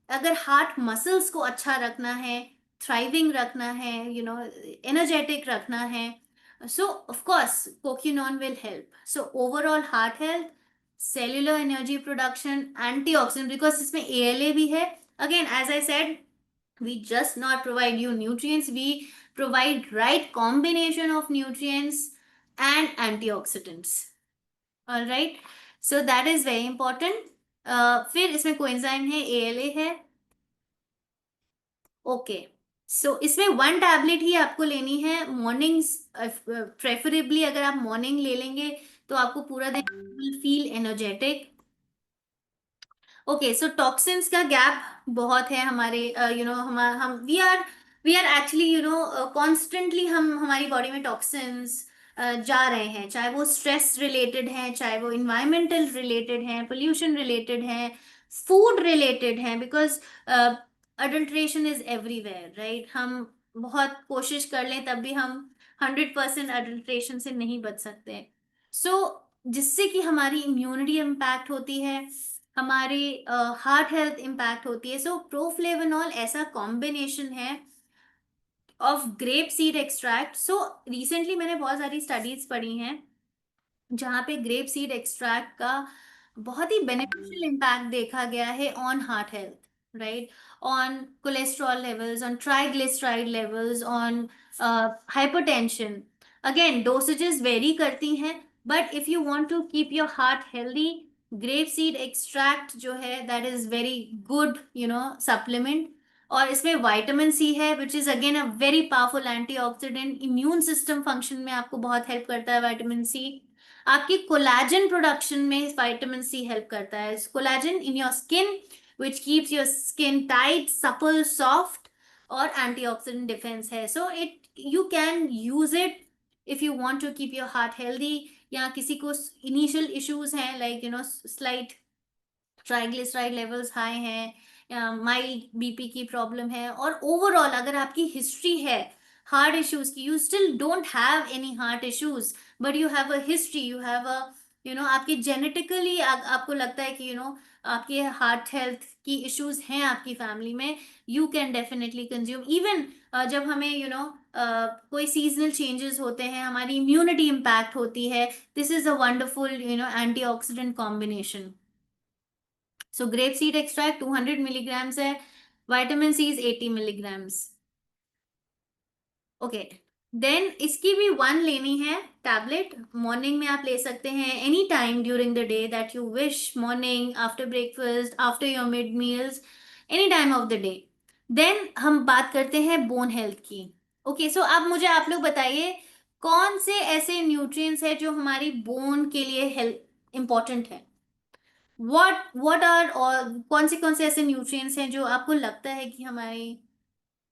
अगर हार्ट मसल्स को अच्छा रखना है, थ्राइविंग रखना है, एनर्जेटिक रखना है, so of course coquinone will help. So overall heart health, cellular energy production, antioxidant, because इसमें ALA भी है। Again as I said, we just not provide you nutrients, we provide right combination of nutrients and antioxidants, all right। So that is very important। फिर इसमें कोएंजाइम है, ALA है। ओके, सो इसमें 1 टैबलेट ही आपको लेनी है मॉर्निंग्स, प्रेफरेबली अगर आप मॉर्निंग ले लेंगे तो आपको पूरा दिन will feel energetic. Okay, so toxins का गैप बहुत है हमारे, हम वी आर एक्चुअली कॉन्स्टेंटली हम हमारी बॉडी में टॉक्सिन्स जा रहे हैं, चाहे वो स्ट्रेस रिलेटेड है, चाहे वो इन्वायरमेंटल रिलेटेड है, पोल्यूशन रिलेटेड है, फूड रिलेटेड है, because adulteration is everywhere, right. हम बहुत कोशिश कर लें तब भी हम 100% अडल्ट्रेशन से नहीं बच सकते। सो जिससे कि हमारी इम्यूनिटी इम्पैक्ट होती है, हमारी हार्ट हेल्थ इम्पैक्ट होती है। सो प्रोफ्लेवेनॉल ऐसा कॉम्बिनेशन है of grape seed extract. So recently मैंने बहुत सारी स्टडीज पढ़ी हैं जहाँ पे ग्रेप सीड एक्सट्रैक्ट का बहुत ही बेनिफिशियल इम्पैक्ट देखा गया है on heart health, right, on cholesterol levels, on triglyceride levels, on hypertension. Again dosages vary करती हैं, but if you want to keep your heart healthy, grape seed extract जो है that is very good supplement. और इसमें विटामिन सी है which is again a very powerful antioxidant, immune system function में आपको बहुत हेल्प करता है विटामिन सी। आपकी कोलेजन प्रोडक्शन में विटामिन सी हेल्प करता है, collagen in your skin which keeps your skin tight, supple, soft, और एंटीऑक्सीडेंट डिफेंस है। So it you can use it if you want to keep your heart healthy, या किसी को इनिशियल इश्यूज हैं like slight triglyceride levels high हैं, माइल्ड बीपी की प्रॉब्लम है, और ओवरऑल अगर आपकी हिस्ट्री है हार्ट इश्यूज की, you still don't have any heart issues but you have a history, you have अ आपके जेनेटिकली आपको लगता है कि आपके हार्ट हेल्थ की इश्यूज हैं आपकी फैमिली में, you can definitely consume even जब हमें कोई सीजनल चेंजेस होते हैं, हमारी इम्यूनिटी इम्पैक्ट होती है, this is a wonderful antioxidant combination. So grape seed extract 200 milligrams है, vitamin C is 80 milligrams. Okay, then इसकी भी वन लेनी है टैबलेट, मॉर्निंग में आप ले सकते हैं any time during the day that you wish, morning, after breakfast, after your mid meals, any time of the day. Then हम बात करते हैं बोन हेल्थ की। ओके, सो अब मुझे आप लोग बताइए कौन से ऐसे न्यूट्रिएंट्स हैं जो हमारी बोन के लिए हेल्थ इंपॉर्टेंट है। व्हाट आर, और कौन से ऐसे न्यूट्रिएंट्स हैं जो आपको लगता है कि हमारी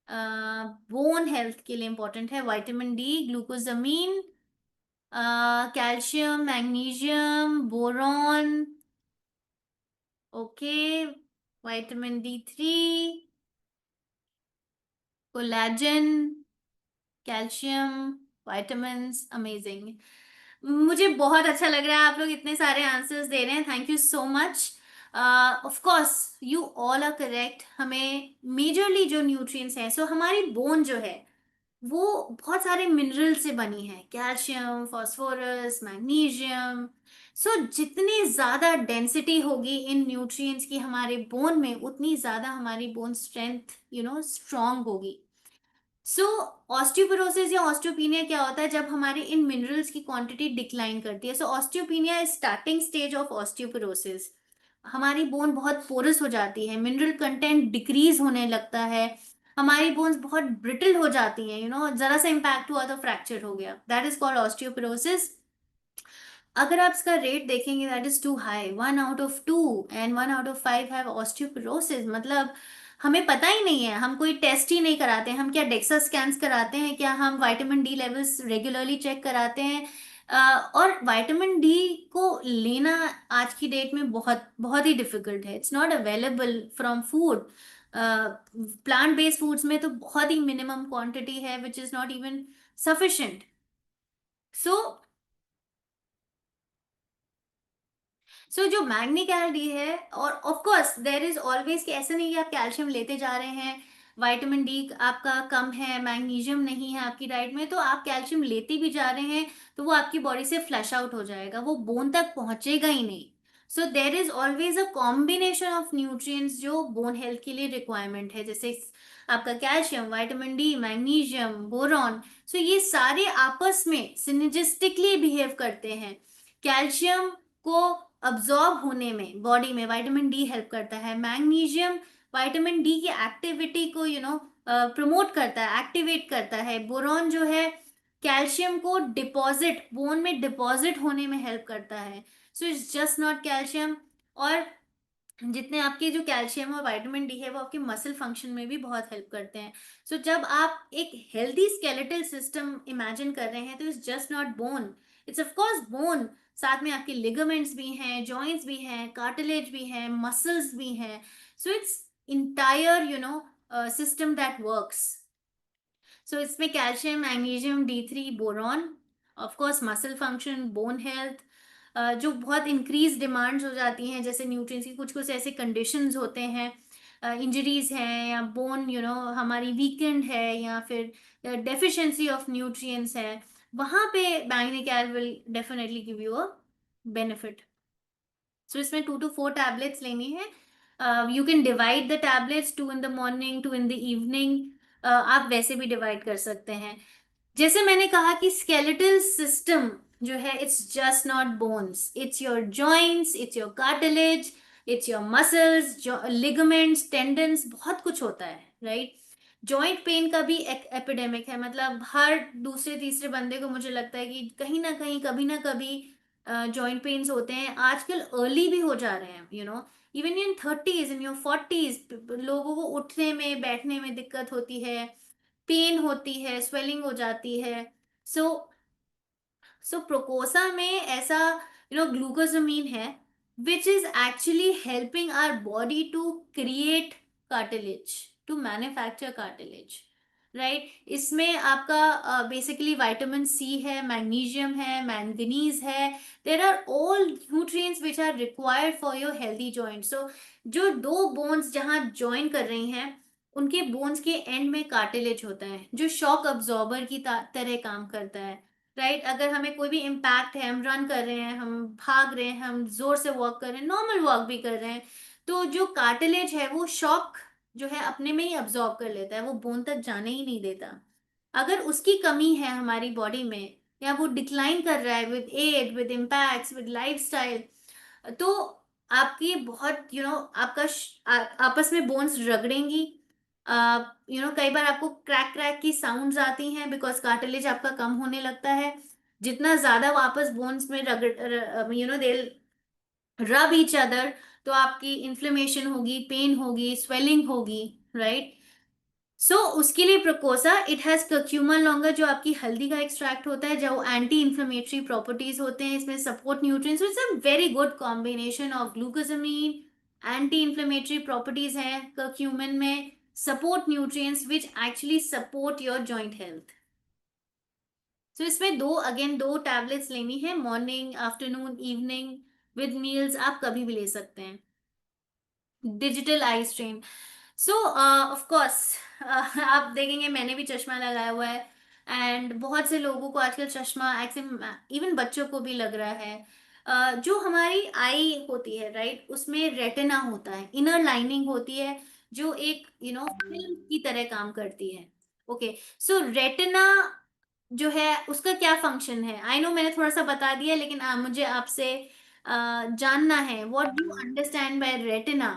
बोन हेल्थ के लिए इंपॉर्टेंट है। Vitamin D, glucosamine, calcium, magnesium, boron, okay, vitamin D3, collagen, calcium, vitamins, amazing. मुझे बहुत अच्छा लग रहा है आप लोग इतने सारे आंसर्स दे रहे हैं, thank you so much. Of course you all are correct. हमें मेजरली जो न्यूट्रिएंट्स हैं, सो हमारी बोन जो है वो बहुत सारे मिनरल से बनी है, कैल्शियम, फास्फोरस, मैग्नीशियम। सो जितनी ज्यादा डेंसिटी होगी इन न्यूट्रिएंट्स की हमारे बोन में, उतनी ज्यादा हमारी बोन स्ट्रेंथ स्ट्रांग होगी। सो ऑस्टियोपोरोसिस या ऑस्टियोपीनिया क्या होता है, जब हमारे इन मिनरल्स की क्वांटिटी डिक्लाइन करती है। So osteopenia is starting stage of osteoporosis. हमारी बोन बहुत पोरस हो जाती है, मिनरल कंटेंट डिक्रीज होने लगता है, हमारी बोन्स बहुत ब्रिटल हो जाती हैं, जरा सा इंपैक्ट हुआ तो फ्रैक्चर हो गया, दैट इज कॉल्ड ऑस्टियोपोरोसिस। अगर आप इसका रेट देखेंगे that is too high, 1/2 and 1/5 have osteoporosis. मतलब हमें पता ही नहीं है, हम कोई टेस्ट ही नहीं कराते हैं, हम क्या डेक्सा स्कैन्स कराते हैं, क्या हम vitamin D levels regularly check कराते हैं। और विटामिन डी को लेना आज की डेट में बहुत बहुत ही डिफिकल्ट है, it's not available from food. Plant based foods में तो बहुत ही मिनिमम क्वांटिटी है which is not even sufficient. So जो मैग्नीकैल डी है, और of course there is always कि ऐसा नहीं कि आप कैल्शियम लेते जा रहे हैं, विटामिन डी आपका कम है, मैग्नीशियम नहीं है आपकी डाइट में, तो आप कैल्शियम लेते भी जा रहे हैं तो वो आपकी बॉडी से फ्लैश आउट हो जाएगा, वो बोन तक पहुंचेगा ही नहीं। So there is always a combination of nutrients जो बोन हेल्थ के लिए रिक्वायरमेंट है, जैसे आपका calcium, vitamin D, magnesium, boron. So ये सारे आपस में सिnergistically बिहेव करते हैं। कैल्शियम को अब्जॉर्ब होने में बॉडी में विटामिन डी हेल्प करता है, मैग्नीशियम विटामिन डी की एक्टिविटी को प्रमोट करता है, एक्टिवेट करता है, बोरॉन जो है कैल्शियम को डिपॉजिट बोन में डिपॉजिट होने में हेल्प करता है। So it's just not calcium. और जितने आपके जो कैल्शियम और विटामिन डी है वो आपके मसल फंक्शन में भी बहुत हेल्प करते हैं। सो जब आप एक हेल्दी स्केलेटल सिस्टम इमेजिन कर रहे हैं तो it's just not bone, it's of course bone, साथ में आपके लिगामेंट्स भी हैं, जॉइंट्स भी हैं, कार्टिलेज भी हैं, मसल्स भी हैं। So it's entire system that works. So इसमें calcium, magnesium, D3, boron, of course muscle function, bone health, जो बहुत इंक्रीज डिमांड्स हो जाती हैं जैसे न्यूट्रिएंट्स की, कुछ कुछ ऐसे कंडीशंस होते हैं, इंजरीज हैं या बोन हमारी वीकेंड है या फिर डेफिशिएंसी ऑफ न्यूट्रिएंट्स है, वहां पे MagneCal will definitely give you a benefit. So इसमें 2 to 4 टैबलेट्स लेनी है। You can divide the tablets, 2 in the morning, 2 in the evening। आप वैसे भी डिवाइड कर सकते हैं। जैसे मैंने कहा कि स्केलेटल सिस्टम जो है it's just not bones, it's your joints, it's your cartilage, it's your muscles, ligaments, tendons, बहुत कुछ होता है। राइट। जॉइंट पेन का भी एक एपिडेमिक है, मतलब हर दूसरे तीसरे बंदे को मुझे लगता है कि कहीं ना कहीं कभी ना कभी जॉइंट पेन्स होते हैं। आजकल अर्ली भी हो जा रहे हैं, even in 30s, in your 40s लोगों को उठने में बैठने में दिक्कत होती है, पेन होती है, स्वेलिंग हो जाती है। सो प्रोकोसा में ऐसा ग्लूकोसामीन है which is actually helping our body to create cartilage, to manufacture cartilage, right. इसमें आपका बेसिकली विटामिन सी है, मैग्नीशियम है, मैंगनीज है। There are all nutrients which are required for your healthy joint. So जो दो बोन्स जहाँ ज्वाइन कर रही हैं, उनके बोन्स के एंड में कार्टिलेज होता है जो शॉक अब्जॉर्बर की तरह काम करता है, राइट। अगर हमें कोई भी इम्पैक्ट है, हम रन कर रहे हैं, हम भाग रहे हैं, हम जोर से वॉक कर रहे हैं, नॉर्मल वॉक भी कर रहे हैं, तो जो कार्टिलेज है वो शॉक जो है अपने में ही अब्जॉर्ब कर लेता है, वो बोन तक जाने ही नहीं देता। अगर उसकी कमी है हमारी बॉडी में, या वो डिक्लाइन कर रहा है with age, with impacts, with lifestyle, तो आपकी बहुत आपका आपस में बोन्स रगड़ेंगी। कई बार आपको क्रैक क्रैक की साउंड्स आती हैं बिकॉज कार्टिलेज आपका कम होने लगता है। जितना ज्यादा वापस बोन्स में रगड़ दे रब ईच अदर, तो आपकी इन्फ्लेमेशन होगी, पेन होगी, स्वेलिंग होगी, राइट। सो उसके लिए प्रोकोसा, इट हैज कर्क्यूमा लॉन्गर, जो आपकी हल्दी का एक्सट्रैक्ट होता है, जो एंटी इन्फ्लेमेटरी प्रॉपर्टीज होते हैं, इसमें support nutrients, it's a very good combination of glucosamine, anti inflammatory properties हैं कर्क्यूमिन में, support nutrients which actually support your joint health. So इसमें दो टैबलेट्स लेनी है, morning, afternoon, evening, with meals, आप कभी भी ले सकते हैं। Digital eye strain, so of course आप देखेंगे मैंने भी चश्मा लगाया हुआ है, एंड बहुत से लोगों को आजकल चश्मा, इवन बच्चों को भी लग रहा है। जो हमारी आई होती है, राइट, उसमें रेटिना होता है, इनर लाइनिंग होती है, जो एक फिल्म की तरह काम करती है। ओके, सो रेटिना जो है उसका क्या फंक्शन है, आई नो मैंने थोड़ा सा बता दिया, लेकिन मुझे आपसे जानना है, what do you understand by retina,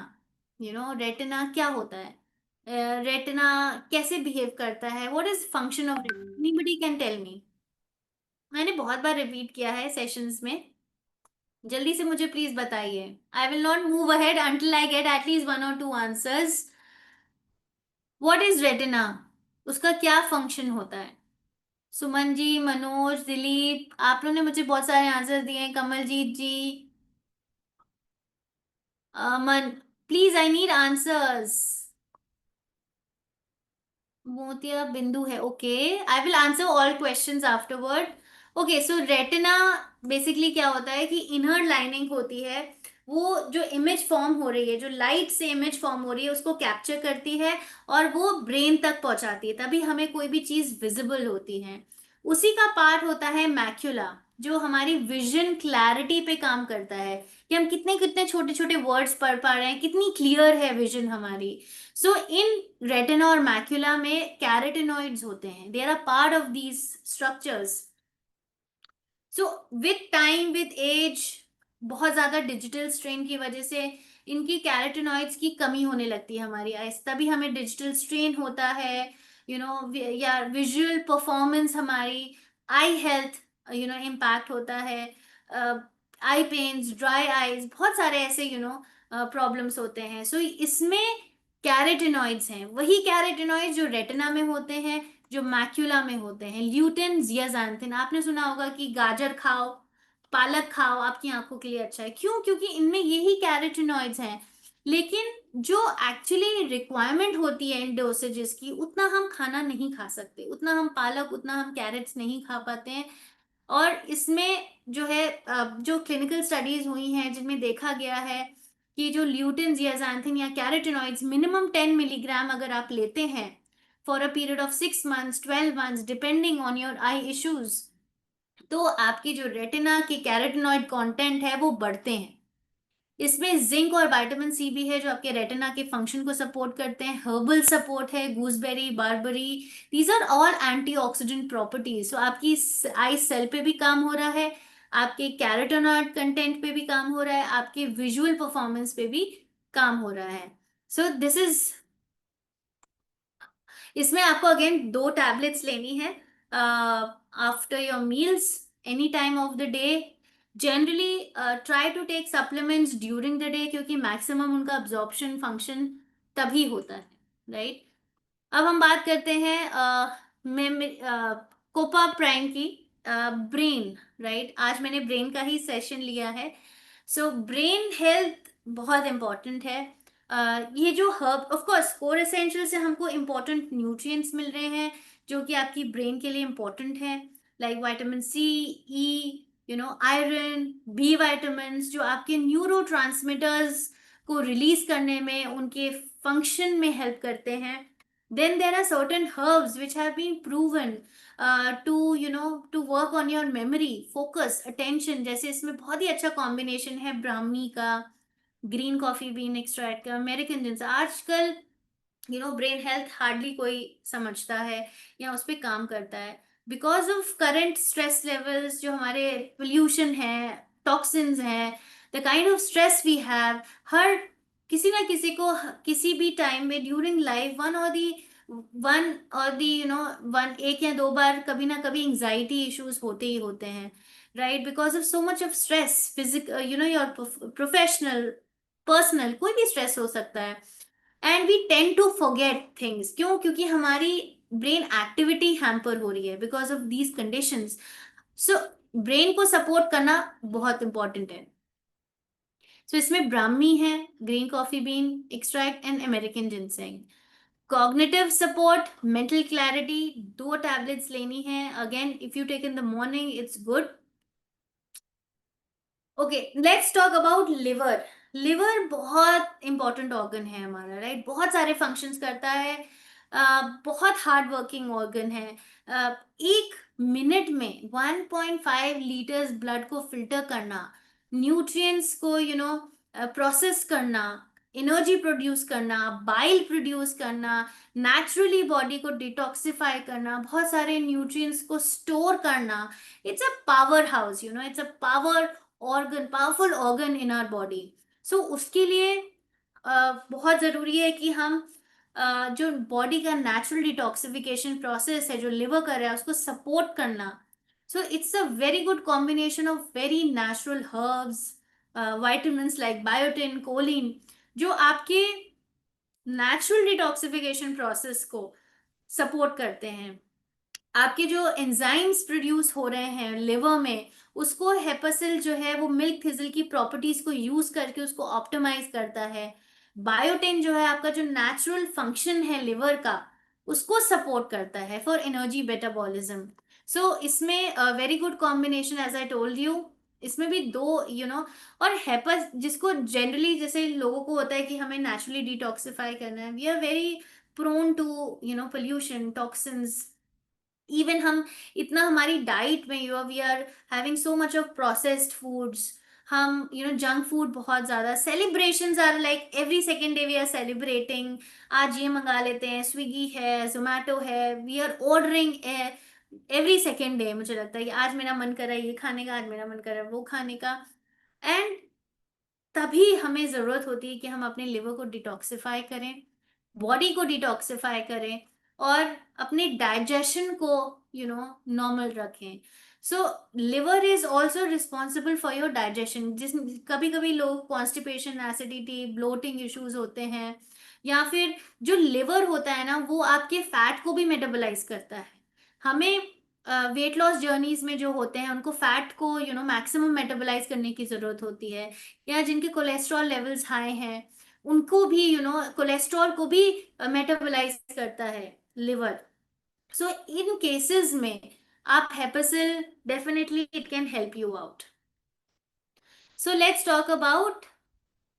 retina क्या होता है, रेटिना कैसे बिहेव करता है, what is function of retina, anybody can tell me. मैंने बहुत बार रिपीट किया है सेशंस में, जल्दी से मुझे प्लीज बताइए। I will not move ahead until I get at least one और two answers. What is retina, उसका क्या फंक्शन होता है? सुमन जी, मनोज, दिलीप, आप लोगों ने मुझे बहुत सारे आंसर दिए हैं, कमलजीत जी, मन, प्लीज आई नीड आंसर्स। मोतिया बिंदु है, okay, I will answer all questions afterward. Okay, so retina basically क्या होता है कि इनर लाइनिंग होती है, वो जो इमेज फॉर्म हो रही है, जो लाइट से इमेज फॉर्म हो रही है, उसको कैप्चर करती है और वो ब्रेन तक पहुंचाती है, तभी हमें कोई भी चीज विजिबल होती है। उसी का पार्ट होता है मैक्यूला, जो हमारी विजन क्लैरिटी पे काम करता है, कि हम कितने कितने छोटे छोटे वर्ड्स पढ़ पा रहे हैं, कितनी क्लियर है विजन हमारी। सो इन रेटिना और मैक्यूला में कैरोटिनॉइड्स होते हैं, they are a part of these structures. So with time, with age, बहुत ज्यादा डिजिटल स्ट्रेन की वजह से इनकी कैरोटिनॉइड्स की कमी होने लगती है हमारी आइज, तभी हमें डिजिटल स्ट्रेन होता है, या विजुअल परफॉर्मेंस, हमारी आई हेल्थ इम्पैक्ट होता है, आई पेन्स, ड्राई आईज, बहुत सारे ऐसे प्रॉब्लम्स होते हैं। सो इसमें कैरोटिनॉइड्स हैं, वही कैरोटिनॉइड्स जो रेटिना में होते हैं, जो मैक्यूला में होते हैं, ल्यूटिन, जियाजांथिन। आपने सुना होगा कि गाजर खाओ, पालक खाओ, आपकी आंखों के लिए अच्छा है, क्यों? क्योंकि इनमें यही कैरोटिनॉइड्स हैं। लेकिन जो एक्चुअली रिक्वायरमेंट होती है इन डोसेजेस की, उतना हम खाना नहीं खा सकते, उतना हम पालक, उतना हम कैरेट्स नहीं खा पाते हैं। और इसमें जो है जो क्लिनिकल स्टडीज हुई हैं जिनमें देखा गया है कि जो ल्यूटिन, जियाजांथिन या कैरोटिनॉइड्स मिनिमम 10 मिलीग्राम अगर आप लेते हैं for a period of 6 months, 12 months, depending on your I issues, तो आपकी जो रेटिना की कैरोटिनॉइड कंटेंट है वो बढ़ते हैं। इसमें जिंक और विटामिन सी भी है, जो आपके रेटिना के फंक्शन को सपोर्ट करते हैं। हर्बल सपोर्ट है, gooseberry, barberry, these are all antioxidant properties. So आपकी आई सेल पे भी काम हो रहा है, आपके कैरोटिनॉइड कंटेंट पे भी काम हो रहा है, आपके विजुअल परफॉर्मेंस पे भी काम हो रहा है। सो दिस इज इसमें आपको अगेन 2 टैबलेट्स लेनी है after your meals, any time of the day. Generally try to take supplements during the day, क्योंकि मैक्सिमम उनका अब्जॉर्प्शन फंक्शन तभी होता है, राइट। अब हम बात करते हैं कोपा प्राइम की, ब्रेन, राइट। आज मैंने ब्रेन का ही सेशन लिया है। सो ब्रेन हेल्थ बहुत इंपॉर्टेंट है। ये जो herb, of course core essential से हमको इंपॉर्टेंट न्यूट्रिएंट्स मिल रहे हैं जो कि आपकी ब्रेन के लिए इंपॉर्टेंट है, लाइक विटामिन सी, ई, आयरन, बी विटामिन, जो आपके न्यूरो को रिलीज करने में, उनके फंक्शन में हेल्प करते हैं। Then there are certain herbs which have been proven to work on your memory, focus, attention। जैसे इसमें बहुत ही अच्छा कॉम्बिनेशन है ब्राह्मी का, ग्रीन कॉफी बीन एक्सट्रैक्ट का, अमेरिकन जिनसे। आजकल ब्रेन हेल्थ हार्डली कोई समझता है या उस पर काम करता है, because of current stress levels, जो हमारे पोल्यूशन है, टॉक्सिन्स हैं, the kind of stress we have. हर किसी ना किसी को किसी भी टाइम में ड्यूरिंग लाइफ वन और दी वन, एक या दो बार कभी ना कभी एंजाइटी इश्यूज होते ही होते हैं, right, because of so much of stress, your professional, personal, कोई भी स्ट्रेस हो सकता है। And we tend to forget things, क्यों? क्योंकि हमारी ब्रेन एक्टिविटी हैम्पर हो रही है because of these conditions. So brain को सपोर्ट करना बहुत इंपॉर्टेंट है। सो इसमें ब्राह्मी है, green coffee bean extract and American ginseng. Cognitive support, mental clarity, 2 tablets लेनी है। Again if you take in the morning it's good. Okay, let's talk about liver. Liver बहुत इंपॉर्टेंट ऑर्गन है हमारा, राइट, बहुत सारे फंक्शंस करता है। बहुत हार्ड वर्किंग ऑर्गन है। 1 मिनट में 1.5 लीटर्स ब्लड को फिल्टर करना, न्यूट्रिएंट्स को प्रोसेस करना, एनर्जी प्रोड्यूस करना, बाइल प्रोड्यूस करना, नेचुरली बॉडी को डिटॉक्सिफाई करना, बहुत सारे न्यूट्रिएंट्स को स्टोर करना। It's a powerhouse, it's a powerful organ in our body. So उसके लिए बहुत जरूरी है कि हम जो बॉडी का नेचुरल डिटॉक्सिफिकेशन प्रोसेस है जो लिवर कर रहा है उसको सपोर्ट करना। So it's a very good combination of very natural herbs, vitamins like biotin, choline, जो आपके नेचुरल डिटॉक्सिफिकेशन प्रोसेस को सपोर्ट करते हैं। आपके जो एंजाइम्स प्रोड्यूस हो रहे हैं लिवर में, उसको हेपासिल जो है वो मिल्क थिजिल की प्रॉपर्टीज को यूज करके उसको ऑप्टिमाइज करता है। बायोटिन जो है आपका जो नेचुरल फंक्शन है लिवर का, उसको सपोर्ट करता है फॉर एनर्जी मेटाबॉलिज्म। सो इसमें very good combination as I told you. इसमें भी दो और हेपस, जिसको जनरली जैसे लोगों को होता है कि हमें नेचुरली डिटॉक्सिफाई करना है, we are very prone to pollution, toxins. Even हम इतना हमारी डाइट में we are having so much of processed foods. हम जंक फूड बहुत ज्यादा, celebrations are like every second day we are celebrating. आज ये मंगा लेते हैं, स्विगी है, जोमेटो है, we are ordering every second day. मुझे लगता है कि आज मेरा मन कर रहा है ये खाने का, आज मेरा मन कर रहा है वो खाने का। एंड तभी हमें जरूरत होती है कि हम अपने लिवर को डिटॉक्सिफाई करें, बॉडी को डिटॉक्सिफाई करें, और अपने डाइजेशन को नॉर्मल रखें। So liver is also responsible for your digestion. जिस कभी कभी लोग कॉन्स्टिपेशन, एसिडिटी, ब्लोटिंग इश्यूज होते हैं, या फिर जो लिवर होता है ना वो आपके फैट को भी मेटाबोलाइज करता है। हमें वेट लॉस जर्नीज में जो होते हैं उनको फैट को मैक्सिमम मेटाबोलाइज करने की जरूरत होती है, या जिनके कोलेस्ट्रॉल लेवल्स हाई हैं उनको भी कोलेस्ट्रॉल को भी मेटाबोलाइज करता है लिवर। सो इन केसेस में आप Hepasil, definitely it can help you out. So let's talk about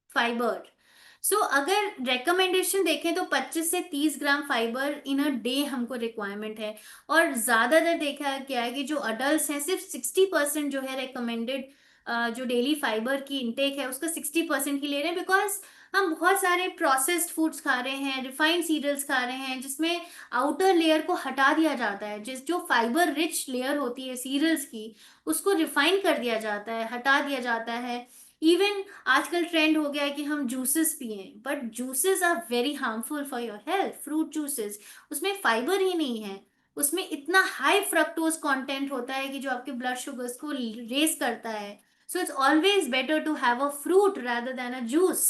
fibre. So अगर रिकमेंडेशन देखें तो 25 से 30 gram fibre in a day हमको रिक्वायरमेंट है। और ज्यादातर देखा गया है कि जो अडल्ट हैं सिर्फ 60% जो है रिकमेंडेड, जो डेली फाइबर की इनटेक है उसका 60% ही ले रहे हैं, बिकॉज हम बहुत सारे प्रोसेस्ड फूड्स खा रहे हैं, रिफाइंड सीरियल्स खा रहे हैं, जिसमें आउटर लेयर को हटा दिया जाता है। जिस जो फाइबर रिच लेयर होती है सीरियल्स की, उसको रिफाइन कर दिया जाता है, हटा दिया जाता है। इवन आजकल ट्रेंड हो गया है कि हम जूसेस पिए, but juices are very harmful for your health. Fruit juices, उसमें फाइबर ही नहीं है, उसमें इतना हाई फ्रक्टोज कंटेंट होता है कि जो आपके ब्लड शुगर्स को रेस करता है। So it's always better to have a fruit rather than a juice.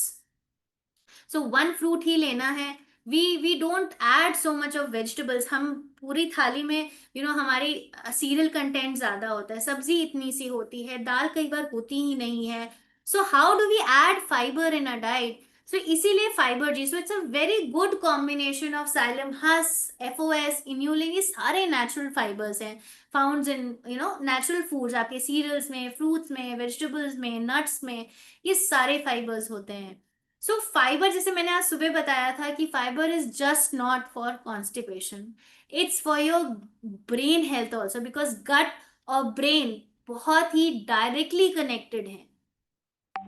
So one fruit ही लेना है। We don't add so much of vegetables. हम पूरी थाली में हमारी सीरियल कंटेंट ज्यादा होता है, सब्जी इतनी सी होती है, दाल कई बार होती ही नहीं है। So how do we add fibre in a diet? So इसीलिए Fibergy, so it's a very good combination of psyllium, husk, FOS, inulin, ये सारे नेचुरल फाइबर्स हैं, फाउंड इन नेचुरल फूड्स, आपके सीरियल्स में, फ्रूट्स में, वेजिटेबल्स में, नट्स में, ये सारे फाइबर्स होते हैं। सो फाइबर, जैसे मैंने आज सुबह बताया था कि fibre is just not for constipation, it's for your brain health also, because gut और ब्रेन बहुत ही डायरेक्टली कनेक्टेड है।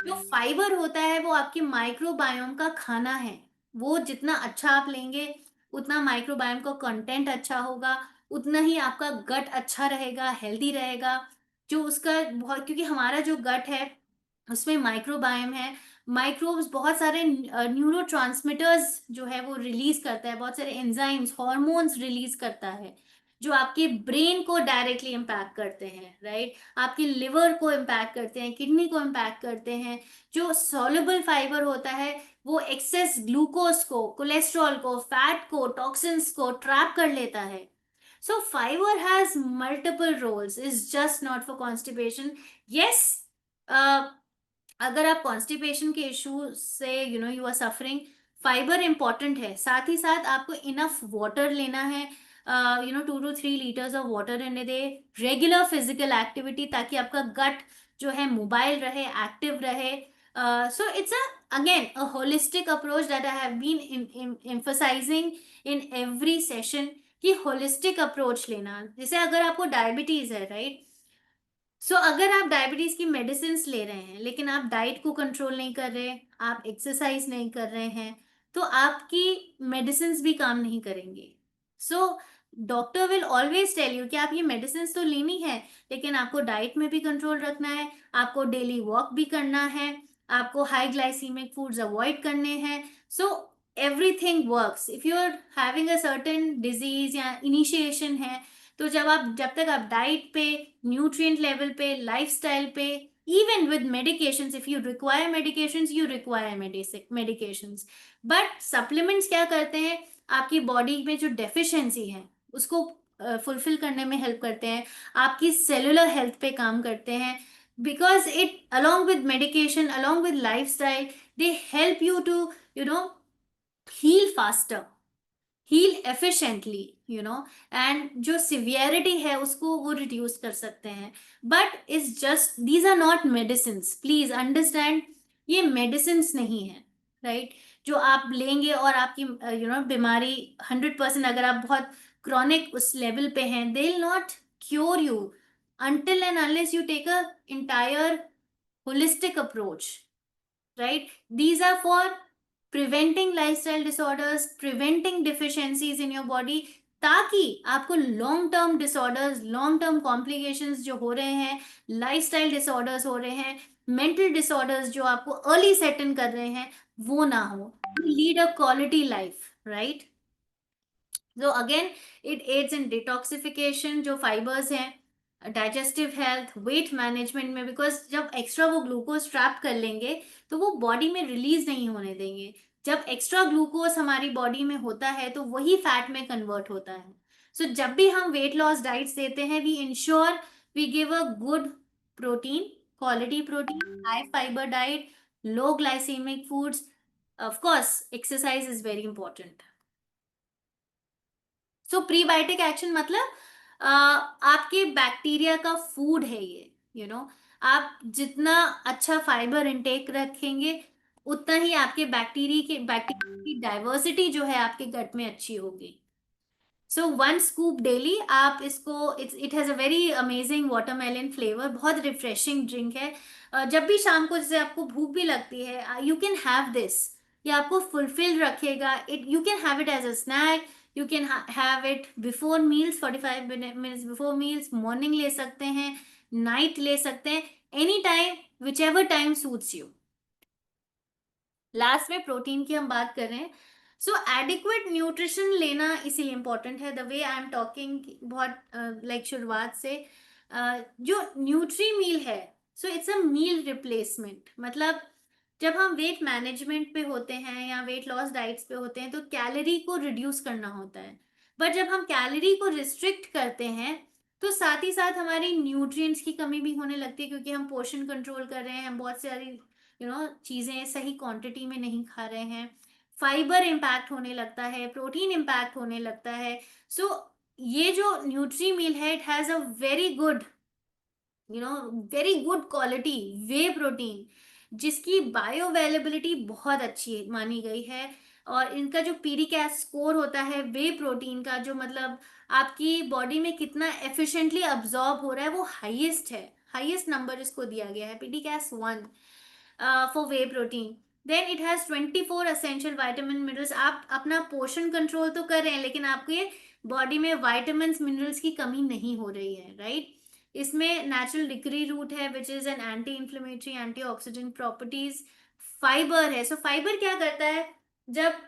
जो फाइबर होता है वो आपके माइक्रोबायोम का खाना है। वो जितना अच्छा आप लेंगे, उतना माइक्रोबायोम का कंटेंट अच्छा होगा, उतना ही आपका गट अच्छा रहेगा, हेल्दी रहेगा। जो उसका बहुत, क्योंकि हमारा जो गट है उसमें माइक्रोबायोम है, माइक्रोब्स बहुत सारे न्यूरो जो है वो रिलीज करता है, बहुत सारे एंजाइम्स, हॉर्मोन्स रिलीज करता है, जो आपके ब्रेन को डायरेक्टली इम्पैक्ट करते हैं, राइट? आपके लिवर को इम्पैक्ट करते हैं, किडनी को इम्पैक्ट करते हैं। जो सॉल्युबल फाइबर होता है वो एक्सेस ग्लूकोज को, कोलेस्ट्रॉल को, फैट को, टॉक्सिन्स को ट्रैप कर लेता है। So fibre has multiple roles, is just not for constipation. Yes, अगर आप कॉन्स्टिपेशन के इशू से you are suffering, fibre important है। साथ ही साथ आपको इनफ वाटर लेना है, 2 to 3 liters of water in a day, regular physical activity, ताकि आपका गट जो है मोबाइल रहे, एक्टिव रहे। So it's again a holistic approach that I have been emphasizing in every session, कि होलिस्टिक अप्रोच लेना। जैसे अगर आपको डायबिटीज है, राइट? अगर आप डायबिटीज की मेडिसिन ले रहे हैं लेकिन आप डाइट को कंट्रोल नहीं कर रहे, आप एक्सरसाइज नहीं कर रहे हैं, तो आपकी मेडिसिन भी काम नहीं करेंगे। So doctor will always tell you कि आप ये मेडिसिन तो लेनी है, लेकिन आपको डाइट में भी कंट्रोल रखना है, आपको डेली वॉक भी करना है, आपको हाई ग्लाइसीमिक फूड्स अवॉइड करने हैं। So everything works if you are having a certain disease या इनिशिएशन है। तो जब तक आप डाइट पे, न्यूट्रिएंट लेवल पे, लाइफस्टाइल पे, even with medications, if you require medications, you require medications. But supplements क्या करते हैं, आपकी बॉडी में जो डेफिशिएंसी है उसको फुलफिल करने में हेल्प करते हैं, आपकी सेलुलर हेल्थ पे काम करते हैं, because it along with medication, along with lifestyle, they help you to you know heal faster, heal efficiently, and जो सिवियरिटी है उसको वो रिड्यूस कर सकते हैं। But is just, these are not medicine, please understand, ये मेडिसिन नहीं है, राइट? जो आप लेंगे और आपकी बीमारी 100%, अगर आप बहुत क्रॉनिक उस लेवल पे हैं, they will not cure you until and unless you take a entire holistic approach, right? These are for preventing lifestyle disorders, preventing deficiencies in your body, ताकि आपको long term disorders, long term complications जो हो रहे हैं, लाइफस्टाइल डिसऑर्डर्स हो रहे हैं, मेंटल डिसऑर्डर्स जो आपको अर्ली सेट इन कर रहे हैं, वो ना हो, lead a quality life, right? So again, it aids in detoxification, जो फाइबर्स हैं, डाइजेस्टिव हेल्थ, वेट मैनेजमेंट में, बिकॉज जब एक्स्ट्रा वो ग्लूकोज ट्रैप कर लेंगे तो वो बॉडी में रिलीज नहीं होने देंगे। जब एक्स्ट्रा ग्लूकोज हमारी बॉडी में होता है तो वही फैट में कन्वर्ट होता है। जब भी हम वेट लॉस डाइट्स देते हैं, we ensure we give a good protein, quality protein, high fibre diet, low glycemic foods, of course exercise is very important. Prebiotic action मतलब आपके बैक्टीरिया का फूड है ये, आप जितना अच्छा फाइबर इनटेक रखेंगे, उतना ही आपके बैक्टीरिया की डाइवर्सिटी जो है आपके गट में अच्छी होगी। 1 स्कूप डेली, आप इसको, it has a very amazing watermelon flavour, बहुत रिफ्रेशिंग ड्रिंक है। जब भी शाम को जैसे आपको भूख भी लगती है, यू कैन हैव दिस, ये आपको फुलफिल रखेगा। You can have it as a snack, you can have it before meals, 45 minutes before meals, morning ले सकते हैं, नाइट ले सकते हैं, any time which ever time suits you. Last में प्रोटीन की हम बात कर रहे हैं। सो एडिक्वेट न्यूट्रिशन लेना इसीलिए इंपॉर्टेंट है, the way I am talking बहुत लाइक शुरुआत से जो न्यूट्री मील है, so it's a meal replacement. मतलब जब हम वेट मैनेजमेंट पे होते हैं या वेट लॉस डाइट्स पे होते हैं तो कैलोरी को रिड्यूस करना होता है, बट जब हम कैलोरी को रिस्ट्रिक्ट करते हैं तो साथ ही साथ हमारी न्यूट्रिएंट्स की कमी भी होने लगती है, क्योंकि हम पोर्शन कंट्रोल कर रहे हैं, हम बहुत सारी चीजें सही क्वांटिटी में नहीं खा रहे हैं, फाइबर इम्पैक्ट होने लगता है, प्रोटीन इम्पैक्ट होने लगता है। सो ये जो न्यूट्री मील है, it has a very good very good quality way protein, जिसकी बायो अवेलेबिलिटी बहुत अच्छी मानी गई है। और इनका जो पीडीकैस स्कोर होता है वे प्रोटीन का, जो मतलब आपकी बॉडी में कितना एफिशिएंटली अब्जॉर्ब हो रहा है, वो हाईएस्ट है, हाईएस्ट नंबर इसको दिया गया है, PDCAAS 1 for whey protein. Then it has 24 essential vitamin minerals. आप अपना पोषण कंट्रोल तो कर रहे हैं, लेकिन आपके बॉडी में वाइटामिन मिनरल्स की कमी नहीं हो रही है, राइट। इसमें नेचुरल डिक्री रूट है which is an anti inflammatory antioxidant properties. Fibre है, सो फाइबर क्या करता है, जब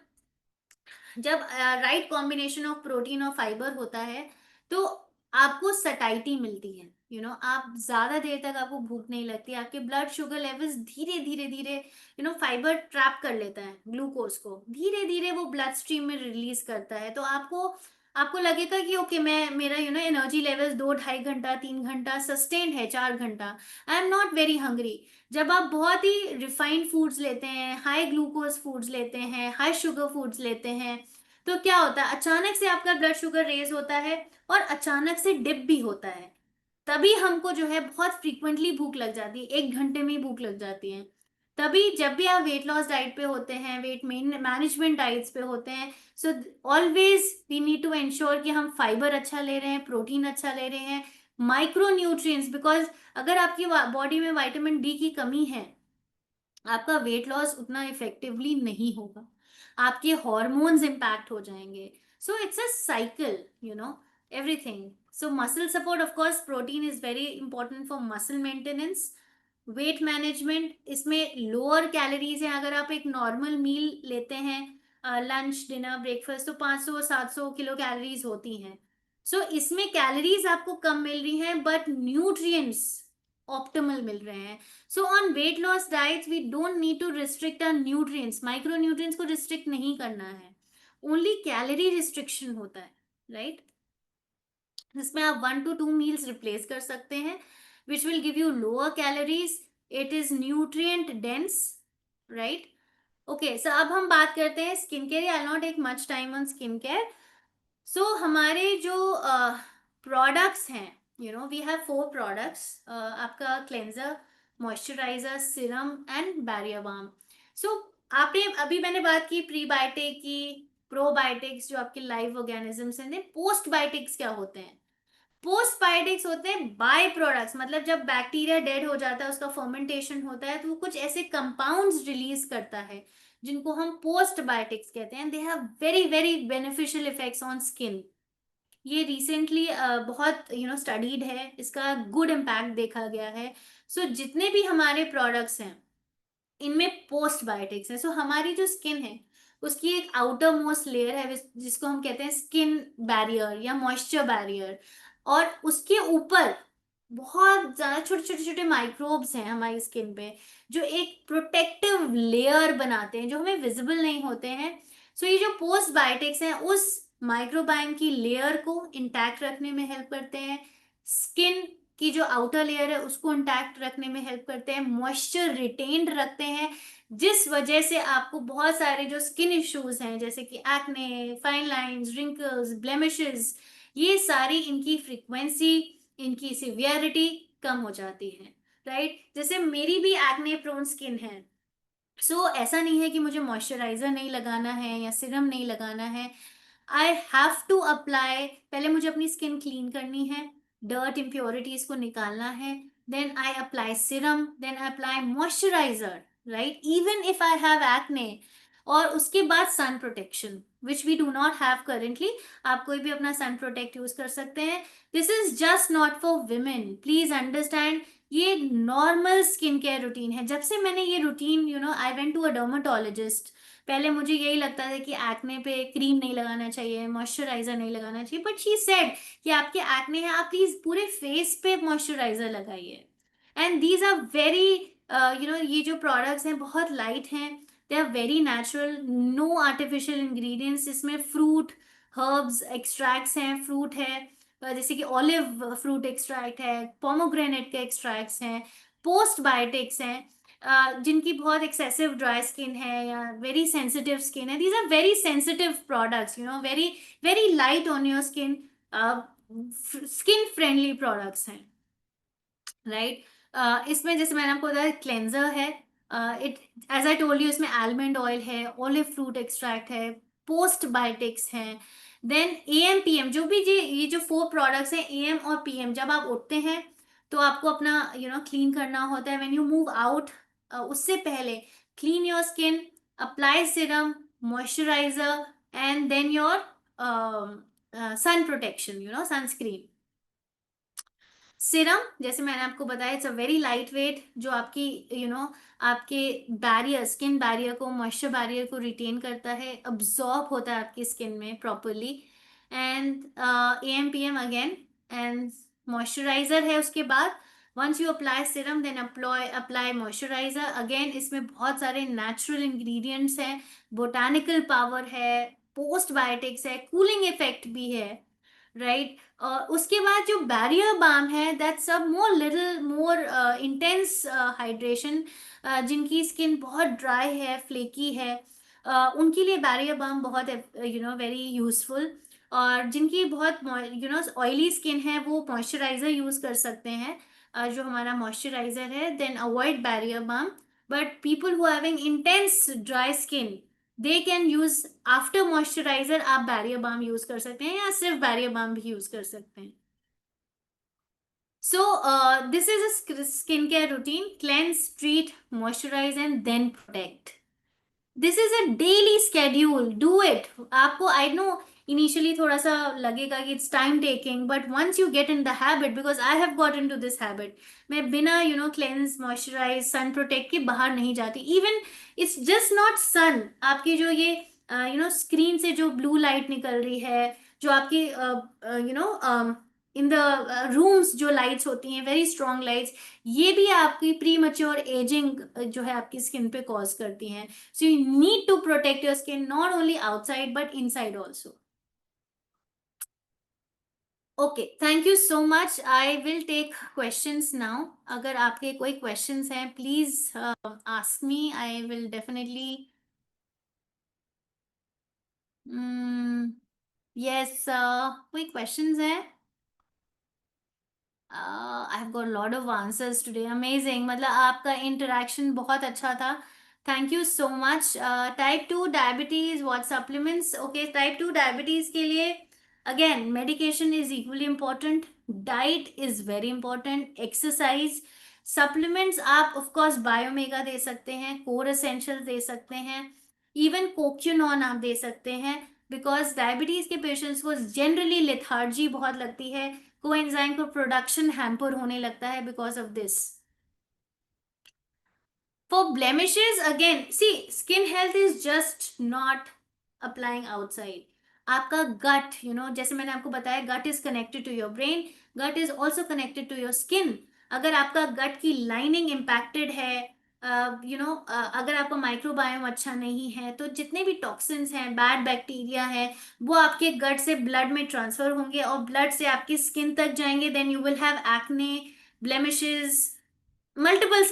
जब राइट कॉम्बिनेशन ऑफ प्रोटीन और फाइबर होता है तो आपको सटाइटी मिलती है, आप ज्यादा देर तक आपको भूख नहीं लगती, आपके ब्लड शुगर लेवल्स धीरे धीरे धीरे फाइबर ट्रैप कर लेता है ग्लूकोज को, धीरे धीरे वो ब्लड स्ट्रीम में रिलीज करता है, तो आपको आपको लगेगा कि ओके, मैं मेरा एनर्जी लेवल्स 2 ढाई घंटा 3 घंटा सस्टेन्ड है, 4 घंटा, I am not very hungry. जब आप बहुत ही रिफाइंड फूड्स लेते हैं, हाई ग्लूकोज फूड्स लेते हैं, हाई शुगर फूड्स लेते हैं, तो क्या होता है, अचानक से आपका ब्लड शुगर रेज होता है और अचानक से डिप भी होता है। तभी हमको जो है बहुत फ्रीक्वेंटली भूख लग जाती है, 1 घंटे में ही भूख लग जाती है। तभी जब भी आप वेट लॉस डाइट पे होते हैं, वेट मैनेजमेंट डाइट्स पे होते हैं, so always we need to ensure कि हम फाइबर अच्छा ले रहे हैं, प्रोटीन अच्छा ले रहे हैं, माइक्रो न्यूट्रिएंट्स, बिकॉज अगर आपकी बॉडी में विटामिन डी की कमी है, आपका वेट लॉस उतना इफेक्टिवली नहीं होगा, आपके हॉर्मोन्स इम्पैक्ट हो जाएंगे। सो it's a cycle, everything. So muscle support, of course protein is very important for muscle maintenance, weight management. इसमें लोअर कैलोरीज है, अगर आप एक नॉर्मल मील लेते हैं, लंच डिनर ब्रेकफास्ट, तो 500 700 किलो कैलोरीज होती हैं। सो इसमें कैलोरीज आपको कम मिल रही हैं, बट न्यूट्रिएंट्स ऑप्टिमल मिल रहे हैं। So on weight loss diets we don't need to restrict our nutrients, micro nutrients को रिस्ट्रिक्ट नहीं करना है, ओनली कैलोरी रिस्ट्रिक्शन होता है, राइट। जिसमें आप 1 to 2 मील्स रिप्लेस कर सकते हैं, which will give you lower calories, it is nutrient dense, right. Okay, so अब हम बात करते हैं skin care. I not take much time on skin care. So हमारे जो प्रोडक्ट्स हैं, वी हैव 4 प्रोडक्ट्स, आपका cleanser, moisturiser, serum and barrier balm. So आपने अभी मैंने बात की प्रीबायोटिक की, प्रोबायोटिक्स जो आपके लाइव ऑर्गेनिजम्स हैं, पोस्ट बायोटिक्स क्या होते हैं? पोस्ट बायोटिक्स होते हैं बाय प्रोडक्ट्स, मतलब जब बैक्टीरिया डेड हो जाता है, उसका फर्मेंटेशन होता है, तो वो कुछ ऐसे कंपाउंड्स रिलीज करता है जिनको हम पोस्ट बायोटिक्स कहते हैं। They have very very beneficial effects on skin. ये रिसेंटली बहुत स्टडीड है, इसका गुड इम्पैक्ट देखा गया है। सो जितने भी हमारे प्रोडक्ट्स हैं, इनमें पोस्ट बायोटिक्स है। सो हमारी जो स्किन है, उसकी एक आउटर मोस्ट लेयर है जिसको हम कहते हैं स्किन बैरियर या मॉइस्चर बैरियर, और उसके ऊपर बहुत ज्यादा छोटे छोटे छोटे माइक्रोब्स हैं हमारी स्किन पे, जो एक प्रोटेक्टिव लेयर बनाते हैं, जो हमें विजिबल नहीं होते हैं। सो ये जो पोस्ट बायोटिक्स हैं, उस माइक्रोबाइम की लेयर को इंटैक्ट रखने में हेल्प करते हैं, स्किन की जो आउटर लेयर है उसको इंटैक्ट रखने में हेल्प करते हैं, मॉइस्चर रिटेन्ड रखते हैं, जिस वजह से आपको बहुत सारे जो स्किन इश्यूज हैं, जैसे कि acne, fine lines, wrinkles, blemishes, ये सारी इनकी फ्रीक्वेंसी, इनकी सिवियरिटी कम हो जाती है, राइट। जैसे मेरी भी एक्ने प्रोन स्किन है, सो ऐसा नहीं है कि मुझे मॉइस्चराइजर नहीं लगाना है या सिरम नहीं लगाना है, आई हैव टू अप्लाई। पहले मुझे अपनी स्किन क्लीन करनी है, डर्ट इम्प्योरिटीज को निकालना है, then I apply serum, then I apply moisturizer, right, even if I have acne, और उसके बाद sun protection. Which we do not have currently. आप कोई भी अपना सन प्रोटेक्ट यूज कर सकते हैं। This is just not for women, please understand. ये नॉर्मल स्किन केयर रूटीन है। जब से मैंने ये routine I went to a dermatologist. पहले मुझे यही लगता था कि एक्ने पे क्रीम नहीं लगाना चाहिए, मॉइस्चराइजर नहीं लगाना चाहिए, बट शी सेड कि आपके एक्ने है, आप प्लीज पूरे फेस पे मॉइस्चराइजर लगाइए। एंड दीज आर वेरी ये जो प्रोडक्ट्स हैं बहुत लाइट हैं, they are very natural, no artificial ingredients. इसमें फ्रूट हर्ब्स एक्सट्रैक्ट्स हैं, फ्रूट है जैसे कि ऑलिव फ्रूट एक्सट्रैक्ट है, पोमोग्रेनेट के एक्सट्रैक्ट्स हैं, पोस्ट बायोटिक्स हैं। जिनकी बहुत एक्सेसिव ड्राई स्किन है या वेरी सेंसिटिव स्किन है, these are very sensitive products, very very light on your skin, skin friendly products हैं, राइट। इसमें जैसे मैंने आपको बताया क्लेंजर है, it as I told you इसमें आलमंड ऑयल है, ऑलिव फ्रूट एक्सट्रैक्ट है, पोस्ट बायोटिक्स है। देन एएम पीएम, जो भी ये जो 4 प्रोडक्ट्स हैं, एएम और पीएम, जब आप उठते हैं तो आपको अपना क्लीन करना होता है। व्हेन यू मूव आउट, उससे पहले clean your skin, apply serum, moisturizer, and then your sun protection, sunscreen. Serum जैसे मैंने आपको बताया, it's a very light weight, जो आपकी आपके बैरियर, स्किन बैरियर को, मॉइस्चर बैरियर को रिटेन करता है, अब्सॉर्ब होता है आपकी स्किन में properly. And AM PM again, and moisturizer है उसके बाद। Once you apply serum then apply moisturizer again. इसमें बहुत सारे नेचुरल इंग्रेडिएंट्स हैं, बोटानिकल पावर है, पोस्ट बायोटिक्स है, कूलिंग इफेक्ट भी है, राइट। उसके बाद जो बैरियर बाम है, that's a more little more intense hydration. जिनकी स्किन बहुत ड्राई है, फ्लेकी है, उनके लिए बैरियर बाम बहुत वेरी यूजफुल। और जिनकी बहुत ऑयली स्किन है, वो मॉइस्चराइजर यूज कर सकते हैं, जो हमारा मॉइस्चराइजर है, then avoid barrier balm. But people who having intense dry skin, they can use after moisturizer, आप बैरियर बाम यूज कर सकते हैं, या सिर्फ बैरियर बाम भी यूज कर सकते हैं। So this is a skin care routine: cleanse, treat, moisturize and then protect. This is a daily schedule, do it. आपको आई नो इनिशियली थोड़ा सा लगेगा कि it's time taking, but once you get in the habit, because I have got in to this habit, मैं बिना क्लेंस, मॉइस्चराइज, सन प्रोटेक्ट के बाहर नहीं जाती। इवन इट्स जस्ट नॉट सन, आपकी जो ये स्क्रीन से जो ब्लू लाइट निकल रही है, जो आपकी इन द रूम्स जो लाइट्स होती हैं, वेरी स्ट्रॉन्ग लाइट्स, ये भी आपकी प्री मच्योर एजिंग जो है आपकी स्किन पे कॉज करती हैं। So you need to protect your skin not only outside but inside also. Okay, thank you so much. I will take questions now. अगर आपके कोई questions हैं, please ask me. I will definitely. Mm, yes, कोई questions हैं? आई have got lot of answers today, amazing. मतलब आपका इंटरेक्शन बहुत अच्छा था, thank you so much. Type 2 diabetes, what supplements? Okay, type 2 diabetes के लिए again medication is equally important, diet is very important, exercise. Supplements आप ऑफ कोर्स बायोमेगा दे सकते हैं, कोर एसेंशियल दे सकते हैं, इवन कोक्यूनॉन आप दे सकते हैं, बिकॉज डायबिटीज के पेशेंट्स को जनरली लेथार्जी बहुत लगती है, कोएंजाइम का प्रोडक्शन हैम्पर होने लगता है because of this. For blemishes, again, see, skin health is just not applying outside. आपका गट, जैसे मैंने आपको बताया, gut is connected to your brain, gut is also connected to your skin. अगर आपका गट की लाइनिंग इम्पैक्टेड है, अगर आपका माइक्रोबायोम अच्छा नहीं है, तो जितने भी टॉक्सिन्स हैं, बैड बैक्टीरिया है, वो आपके गट से ब्लड में ट्रांसफर होंगे और ब्लड से आपकी स्किन तक जाएंगे, then you will have acne, blemishes, multiple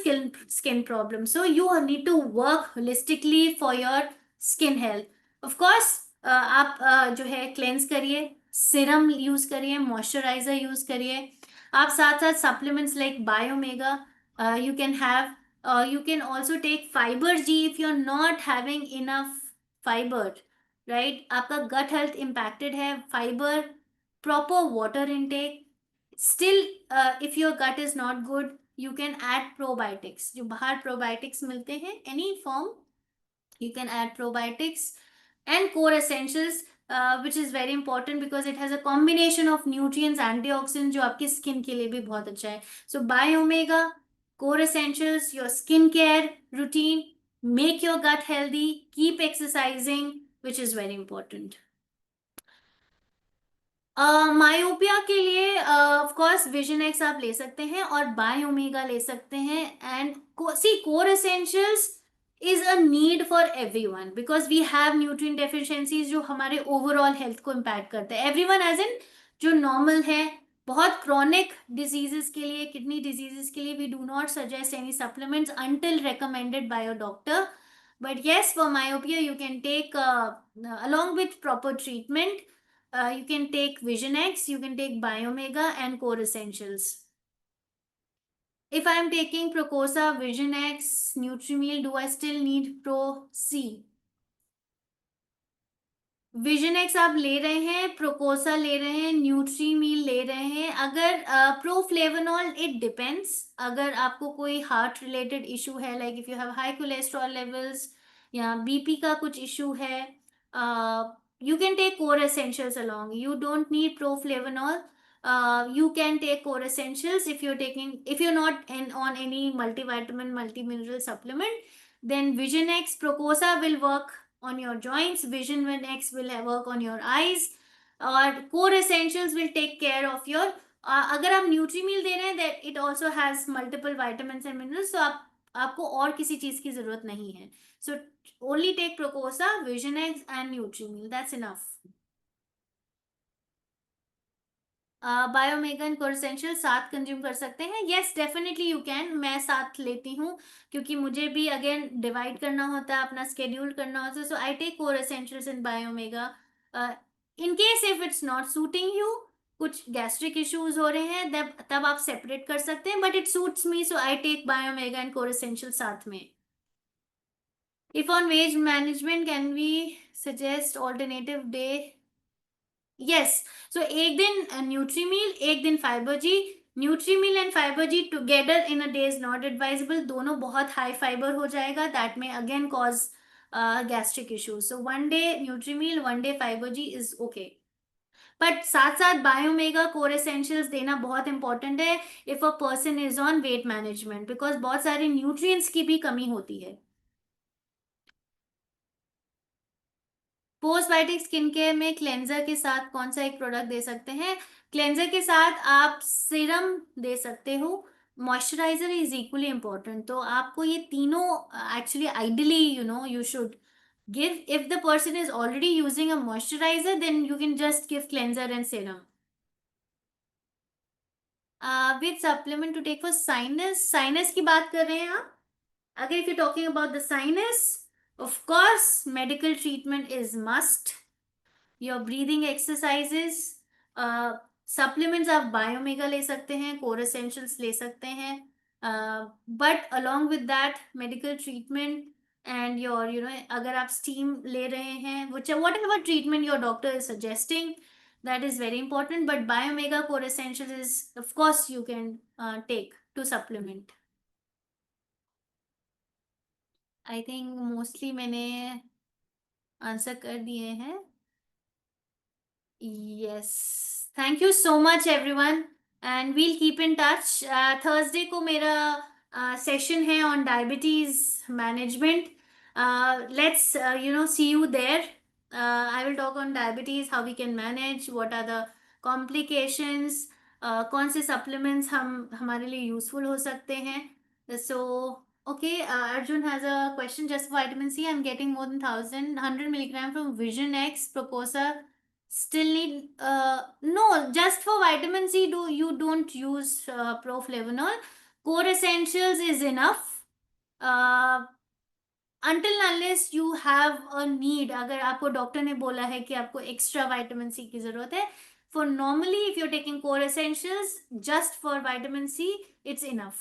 skin problems. So you need to work holistically for your skin health. Of course, आप जो है क्लेंस करिए, सिरम यूज करिए, मॉइस्चराइजर यूज करिए, आप साथ साथ supplements like BiOmega you can have, you can also take fiber G if you're not having enough fiber, right? आपका gut health impacted है, fiber, proper water intake. Still, if your gut is not good, you can add probiotics. जो बाहर probiotics मिलते हैं, any form, you can add probiotics. and core essentials, which is very important because it has a combination of nutrients, antioxidants, जो आपकी स्किन के लिए भी बहुत अच्छा है. So buy omega, core essentials, your skincare routine, make your gut healthy, keep exercising, which is very important. Myopia के लिए ऑफ कोर्स विजन एक्स आप ले सकते हैं और बाय ओमेगा ले सकते हैं. And C core essentials is a need for everyone because we have nutrient deficiencies जो हमारे ओवरऑल हेल्थ को इम्पैक्ट करते हैं. एवरीवन एज इन जो नॉर्मल है, बहुत क्रॉनिक डिजीजेस के लिए, किडनी डिजीजेस के लिए we do not suggest any supplements until recommended by your doctor. But yes, for myopia you can take along with proper treatment. You can take Vision X, you can take Biomega and Core Essentials. If I am taking Procosa, Vision X, Nutrimeal, do I still need Pro C? Vision x आप ले रहे हैं, प्रोकोसा ले रहे हैं, न्यूट्री मील ले रहे हैं. अगर प्रोफ्लेवनॉल, इट डिपेंड्स. अगर आपको कोई हार्ट रिलेटेड इशू है, like if you have high cholesterol levels या बीपी का कुछ इशू है, you can take core essentials along. You don't need Proflavanol. You can take core essentials if you're not on any multivitamin, multi-mineral supplement. Then Vision X, Procosa will work on your joints. Vision X will work on your eyes. और core essentials will take care of your अगर आप न्यूट्रीमील दे रहे हैं, that it also has multiple vitamins and minerals, so आपको और किसी चीज की जरूरत नहीं है. So only take Procosa, Vision X and Nutrimeal. That's enough. BiOmega and core essential साथ कंज्यूम कर सकते हैं. Yes, definitely you can. मैं साथ लेती हूँ क्योंकि मुझे भी अगेन डिवाइड करना होता है, अपना स्केड्यूल करना होता है. So I take core essentials in BiOmega. In case if it's not suiting you, कुछ गैस्ट्रिक इश्यूज हो रहे हैं, तब आप सेपरेट कर सकते हैं. But it suits me, so I take BiOmega and core essential साथ में. If on weight management, can we suggest alternative day? Yes. So एक दिन न्यूट्रीमील, एक दिन Fibergy. Nutrimeal and Fibergy together in a day is not advisable. दोनों बहुत हाई फाइबर हो जाएगा. दैट में again cause gastric issues. So one day Nutrimeal, one day fibre G is okay. But साथ साथ बायोमेगा कोर एसेंशियल्स देना बहुत इंपॉर्टेंट है if a person is on weight management, because बहुत सारे न्यूट्रिएंट्स की भी कमी होती है. पोस्ट बायोटिक स्किन केयर में क्लेंजर के साथ कौन सा एक प्रोडक्ट दे सकते हैं? क्लेंजर के साथ आप सीरम दे सकते हो. Moisturiser is equally important. तो आपको ये तीनों actually ideally you should give. If the person is already using a moisturiser, then you can just give cleanser and serum. With supplement to take for sinus, sinus की बात कर रहे हैं आप? अगर if you talking about the sinus, of course medical treatment is must. Your breathing exercises, supplements आप बायोमेगा ले सकते हैं, कोर एसेंशियल्स ले सकते हैं. But along with that medical treatment and your अगर आप स्टीम ले रहे हैं, what ever treatment your doctor is suggesting, that is very important. But biomega core essentials is of course you can take to supplement. I think mostly मैंने आंसर कर दिए हैं. Yes. Thank you so much everyone and we'll keep in touch. Thursday को मेरा session है on diabetes management. Let's see you there. I will talk on diabetes, how we can manage, what are the complications, कौन से supplements हम हमारे लिए useful हो सकते हैं. So okay, Arjun has a question. Just for vitamin C, I'm getting more than 1,100 milligram from Vision X, Proposa. Still need no, just for vitamin C do you don't use proflavanol. Core essentials is enough. uh, until unless you have a need, अगर आपको डॉक्टर ने बोला है कि आपको एक्स्ट्रा विटामिन सी की जरूरत है. For normally if you're taking core essentials just for vitamin C, it's enough.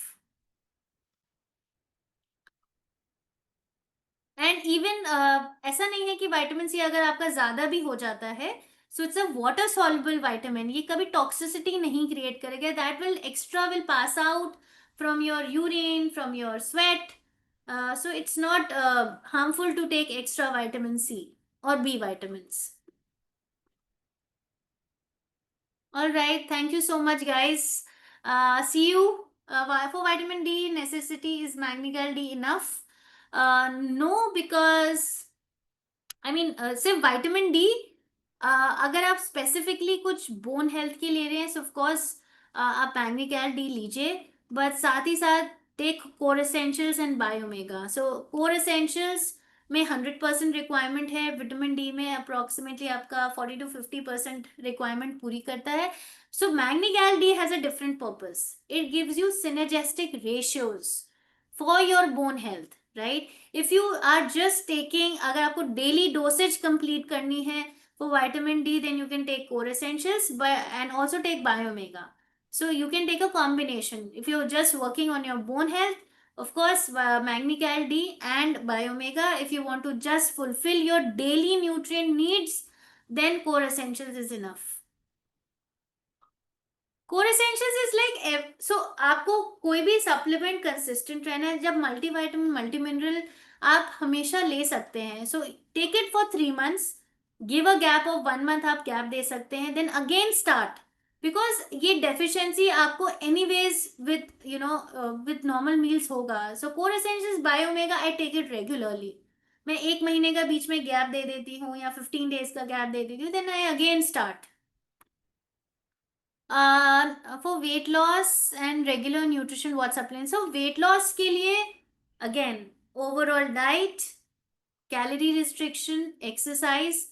And even ऐसा नहीं है कि विटामिन सी अगर आपका ज्यादा भी हो जाता है, so it's a water soluble vitamin, ये कभी टॉक्सिसिटी नहीं क्रिएट करेगा. That will extra will pass out from your urine, from your sweat. So it's not harmful to take extra vitamin C. और B vitamins. All right, thank you so much, guys. See you. For vitamin D, necessity is Magnical D enough? No, because I mean सिर्फ विटामिन डी अगर आप स्पेसिफिकली कुछ बोन हेल्थ के ले रहे हैं, ऑफ कोर्स आप मैग्नीकैल डी लीजिए, बट साथ ही साथ take core essentials and Biomega. So core essentials में 100% रिक्वायरमेंट है, विटामिन डी में अप्रोक्सीमेटली आपका 40 to 50% रिक्वायरमेंट पूरी करता है. So Magnical D has a different purpose. It gives you synergistic ratios for your bone health, right? If you are just taking, अगर आपको डेली डोसेज कंप्लीट करनी है for vitamin D, then you can take core essentials and also take Biomega. So you can take a combination. If you're just working on your bone health, of course, Magnical D and Biomega. If you want to just fulfill your daily nutrient needs, then Core Essentials is enough. Core essentials is like, so आपको कोई भी सप्लीमेंट कंसिस्टेंट रहना है, जब मल्टीविटामिन मल्टी मिनरल आप हमेशा ले सकते हैं. So take it for 3 months, give a gap of 1 month, आप गैप दे सकते हैं, देन अगेन स्टार्ट. बिकॉज ये डेफिशिएंसी आपको एनीवेज विद नॉर्मल मील्स होगा. So core essentials Biomega I take it regularly. मैं 1 महीने का बीच में गैप दे देती हूँ या 15 days का गैप दे देती हूँ, then I again start. For weight loss and regular nutrition what supplement. So weight loss के लिए again overall diet, calorie restriction, exercise,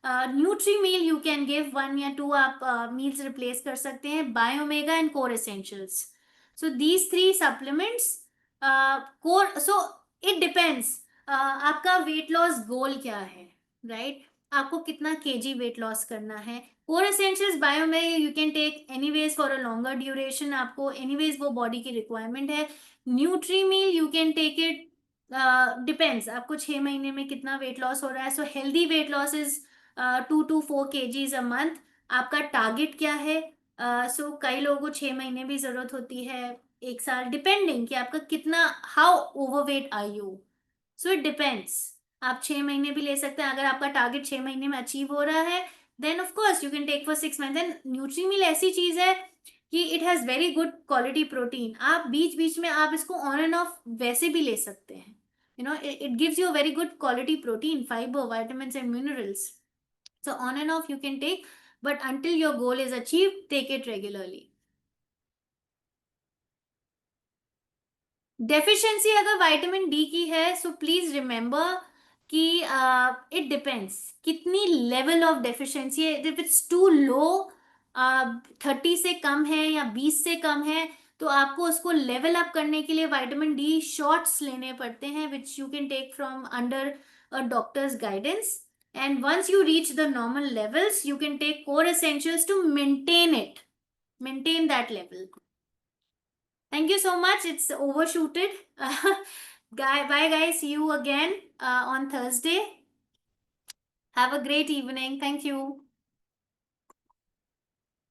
nutri meal you can give 1 या 2, आप मील्स रिप्लेस कर सकते हैं, Biomega and core essentials. So these 3 supplements. Core, so it depends आपका वेट लॉस गोल क्या है, राइट? आपको कितना केजी वेट लॉस करना है. कोर एसेंशियल्स बायो में you can take anyways for a longer duration, आपको एनीवेज वो बॉडी की रिक्वायरमेंट है. Nutri meal you can take it, depends आपको 6 महीने में कितना वेट लॉस हो रहा है. So healthy weight loss is 2 to 4 kgs a month. आपका टारगेट क्या है? सो कई लोगों को 6 महीने भी जरूरत होती है, 1 साल, डिपेंडिंग कि आपका कितना, how overweight are you. So it depends. आप 6 महीने भी ले सकते हैं, अगर आपका टारगेट 6 महीने में अचीव हो रहा है, then of course you can take for 6 months. Then Nutrimeal ऐसी चीज है कि it has very good quality protein. आप बीच बीच में आप इसको ऑन एंड ऑफ वैसे भी ले सकते हैं. it gives you a very good quality protein, fiber, vitamins and minerals. So on and off you can take, but until your goal is achieved, take it regularly. Deficiency अगर विटामिन डी की है, सो प्लीज रिमेंबर कि इट डिपेंड्स कितनी लेवल ऑफ डेफिशिएंसी है. इफ इट्स टू लो, 30 से कम है या 20 से कम है, तो आपको उसको लेवल अप करने के लिए विटामिन डी शॉट्स लेने पड़ते हैं, which you can take from under a doctor's guidance. And once you reach the normal levels, you can take core essentials to maintain that level. Thank you so much. It's overshooted. Bye, guys. See you again on Thursday. Have a great evening. Thank you.